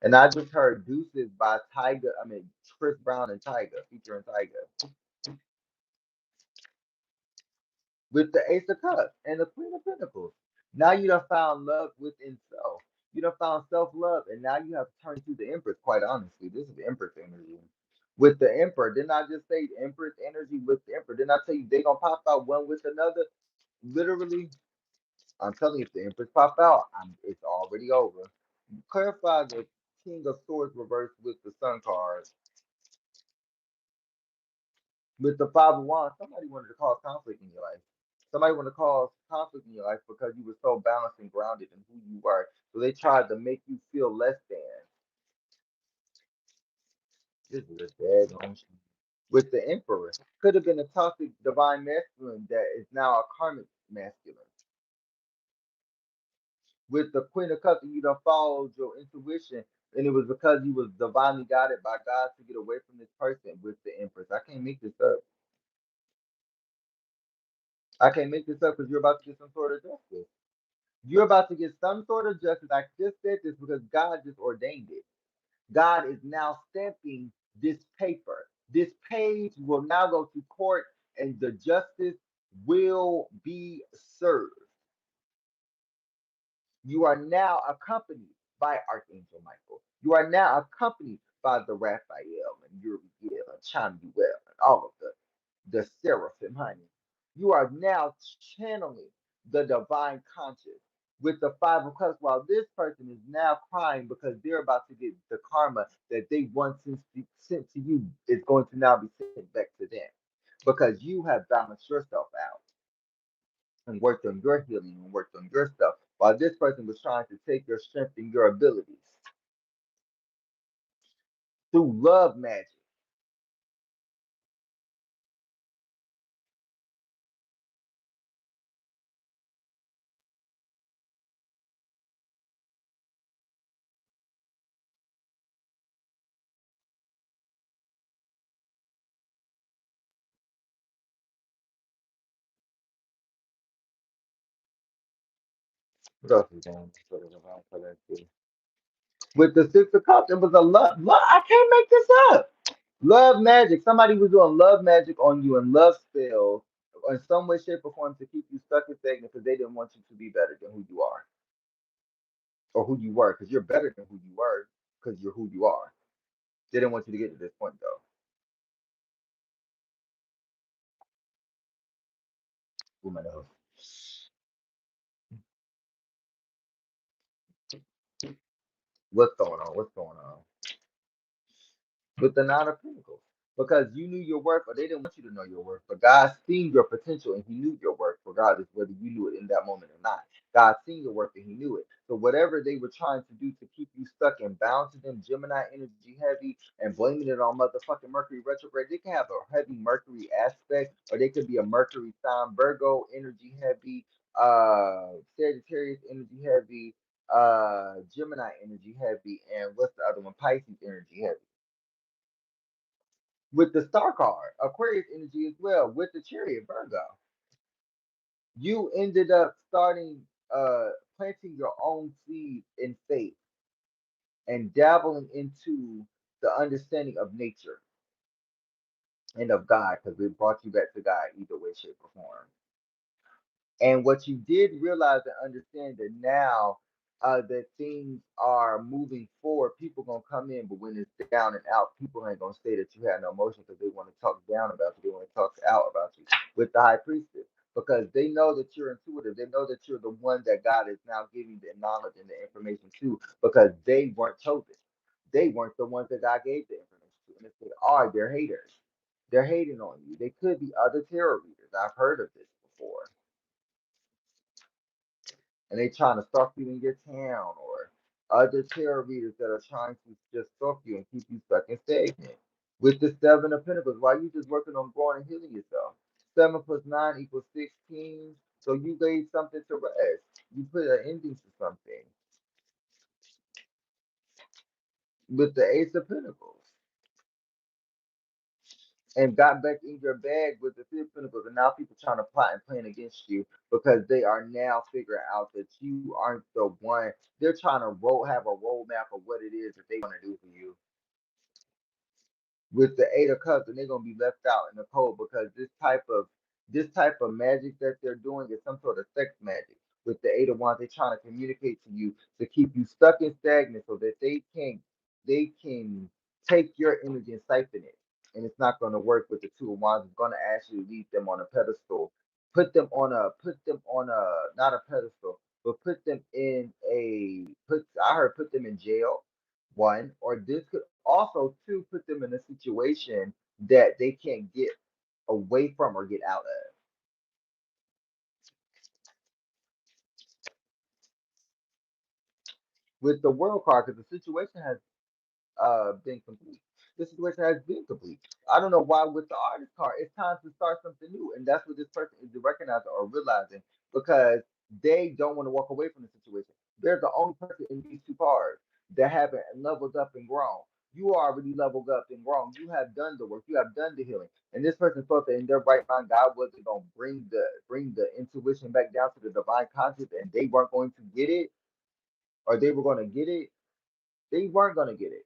And I just heard Deuces by Tyga. I mean Chris Brown and Tyga, featuring Tyga. With the Ace of Cups and the Queen of Pentacles. Now you done found love within self. You done found self-love, and now you have to turn to the Empress, quite honestly. This is the Empress energy. With the Emperor, didn't I just say Empress energy with the Emperor? Didn't I tell you they gonna pop out one with another? Literally, I'm telling you, if the Empress pop out, it's already over. Clarify the King of Swords reversed with the Sun card. With the Five of Wands, somebody wanted to cause conflict in your life. Somebody wanted to cause conflict in your life because you were so balanced and grounded in who you were. So they tried to make you feel less than. This is a dead on. With the Emperor, could have been a toxic divine masculine that is now a karmic masculine. With the Queen of Cups, and you done followed your intuition, and it was because you was divinely guided by God to get away from this person with the Empress. I can't make this up. I can't make this up because you're about to get some sort of justice. You're about to get some sort of justice. I just said this because God just ordained it. God is now stamping this paper. This page will now go to court and the justice will be served. You are now accompanied by Archangel Michael. You are now accompanied by the Raphael and Uriel and Chamuel and all of the seraphim, honey. You are now channeling the divine conscious with the five of cups, while this person is now crying because they're about to get the karma that they once sent to you is going to now be sent back to them because you have balanced yourself out and worked on your healing and worked on your stuff, while this person was trying to take your strength and your abilities through love magic. What else is going on? With the Six of Cups, it was a love. I can't make this up. Love magic. Somebody was doing love magic on you and love spells in some way, shape, or form to keep you stuck and stagnant because they didn't want you to be better than who you are or who you were because you're better than who you were because you're who you are. They didn't want you to get to this point though. Who knows? What's going on? What's going on? With the Nine of Pentacles. Because you knew your worth, or they didn't want you to know your worth. But God seen your potential and He knew your worth, regardless whether you knew it in that moment or not. God seen your worth and He knew it. So whatever they were trying to do to keep you stuck and bound to them, Gemini energy heavy, and blaming it on motherfucking Mercury retrograde, they can have a heavy Mercury aspect, or they could be a Mercury sign, Virgo energy heavy, Sagittarius energy heavy, Gemini energy heavy, and what's the other one? Pisces energy heavy with the star card, Aquarius energy as well, with the chariot, Virgo. You ended up starting planting your own seed in faith and dabbling into the understanding of nature and of God because it brought you back to God either way, shape, or form. And what you did realize and understand that now that things are moving forward, people gonna come in, but when it's down and out, people ain't gonna say that you had no emotion because they want to talk down about you, they want to talk out about you with the high priestess. Because they know that you're intuitive, they know that you're the one that God is now giving the knowledge and the information to, because they weren't chosen. They weren't the ones that God gave the information to. And if they are, they're haters. They're hating on you. They could be other tarot readers. I've heard of this before and they trying to stalk you in your town, or other tarot readers that are trying to just stalk you and keep you stuck and stagnant. With the Seven of Pentacles, why you just working on growing and healing yourself? 7 plus 9 equals 16. So you laid something to rest. You put an ending to something with the Ace of Pentacles and got back in your bag with the Fifth of Pentacles. And now people trying to plot and plan against you because they are now figuring out that you aren't the one. They're trying to have a roadmap of what it is that they want to do for you with the Eight of Cups, and they're gonna be left out in the cold because this type of magic that they're doing is some sort of sex magic. With the Eight of Wands, they're trying to communicate to you to keep you stuck and stagnant so that they can take your energy and siphon it. And it's not gonna work with the Two of Wands. It's gonna actually leave them on a pedestal, put them on a not a pedestal, but put them in a put I heard put them in jail one, or this could also two put them in a situation that they can't get away from or get out of. With the world card, because the situation has been complete. This situation has been complete. I don't know why with the artist card, it's time to start something new. And that's what this person is recognizing or realizing because they don't want to walk away from the situation. They're the only person in these two cards that haven't leveled up and grown. You are already leveled up and grown. You have done the work. You have done the healing. And this person thought that in their right mind, God wasn't gonna bring the intuition back down to the divine conscious, and they weren't going to get it, or they were gonna get it. They weren't gonna get it.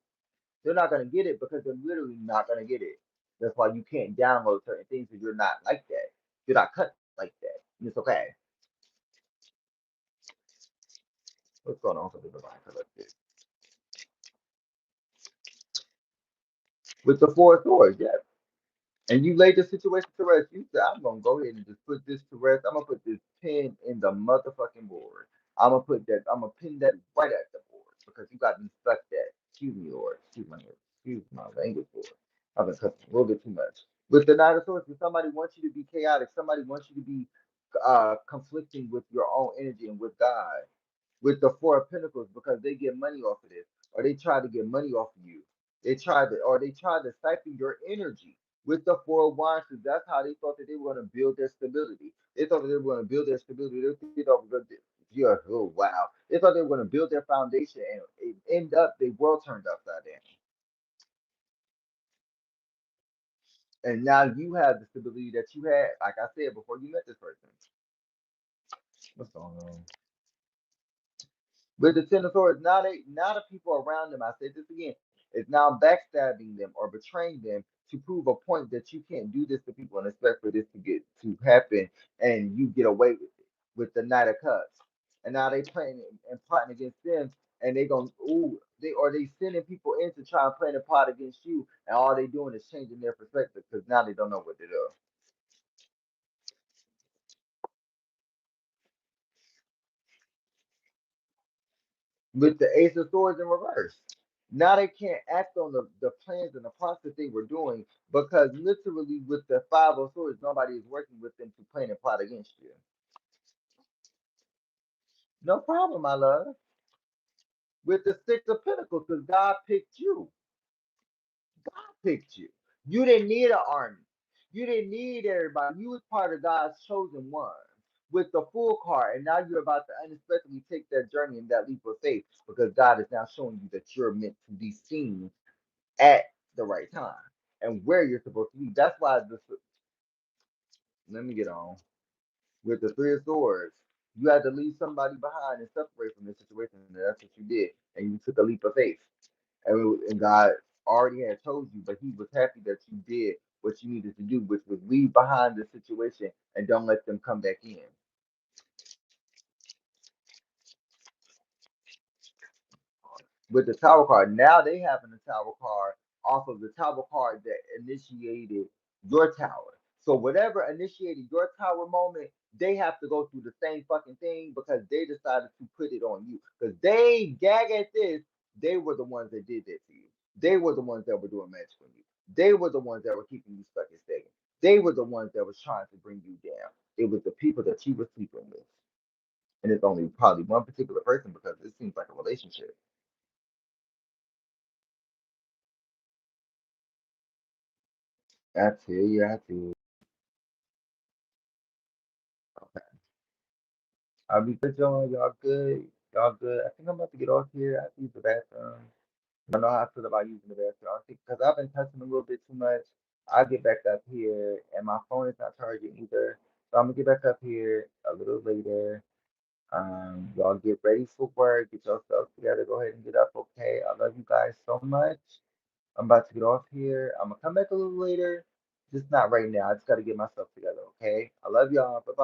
They're not gonna get it because they're literally not gonna get it. That's why you can't download certain things because you're not like that. You're not cut like that. And it's okay. What's going on for the divine collective? With the four swords, yeah. And you laid the situation to rest. You said, I'm gonna go ahead and just put this to rest. I'm gonna put this pin in the motherfucking board. I'm gonna pin that right at the board because you got me stuck there. Excuse me, Lord. Excuse my language, Lord. I've been cussing a little bit too much. With the Knight of Swords, if somebody wants you to be chaotic, somebody wants you to be conflicting with your own energy and with God. With the Four of Pentacles, because they get money off of this, or they try to get money off of you. They try to siphon your energy with the Four of Wands. That's how they thought that they were going to build their stability. They thought that they were going to build their stability. They thought, yeah, oh wow. They thought they were going to build their foundation, and it end up the world turned upside down. And now you have the stability that you had, like I said, before you met this person. What's going on? With the Ten of Swords, now the people around them, I say this again, is now backstabbing them or betraying them to prove a point that you can't do this to people and expect for this to happen and you get away with it with the Knight of Cups. And now they playing and plotting against them, and they going they sending people in to try and plan a plot against you, and all they doing is changing their perspective because now they don't know what to do. With the Ace of Swords in reverse. Now they can't act on the plans and the plots that they were doing because literally with the Five of Swords, nobody is working with them to plan and plot against you. No problem, my love. With the Six of Pentacles, because God picked you. God picked you. You didn't need an army. You didn't need everybody. You was part of God's chosen one with the full card, and now you're about to unexpectedly take that journey and that leap of faith because God is now showing you that you're meant to be seen at the right time and where you're supposed to be. That's why let me get on with the Three of Swords. You had to leave somebody behind and separate from this situation, and that's what you did, and you took a leap of faith. And God already had told you, but He was happy that you did what you needed to do, which was leave behind the situation and don't let them come back in. With the Tower card, now they having the Tower card off of the Tower card that initiated your tower. So whatever initiated your tower moment, they have to go through the same fucking thing because they decided to put it on you. Because they gag at this, they were the ones that did that to you. They were the ones that were doing magic on you. They were the ones that were keeping you stuck and staying. They were the ones that was trying to bring you down. It was the people that you were sleeping with. And it's only probably one particular person because it seems like a relationship. I tell you, I tell you. Okay. I'll be good, y'all. Y'all good? Y'all good? I think I'm about to get off here. I have to use the bathroom. I don't know how I feel about using the bathroom. I think because I've been touching a little bit too much. I'll get back up here, and my phone is not charging either. So I'm gonna get back up here a little later. Y'all get ready for work. Get yourself together. Go ahead and get up. Okay. I love you guys so much. I'm about to get off here. I'm gonna come back a little later. Just not right now. I just gotta get myself together. Okay. I love y'all. Bye bye.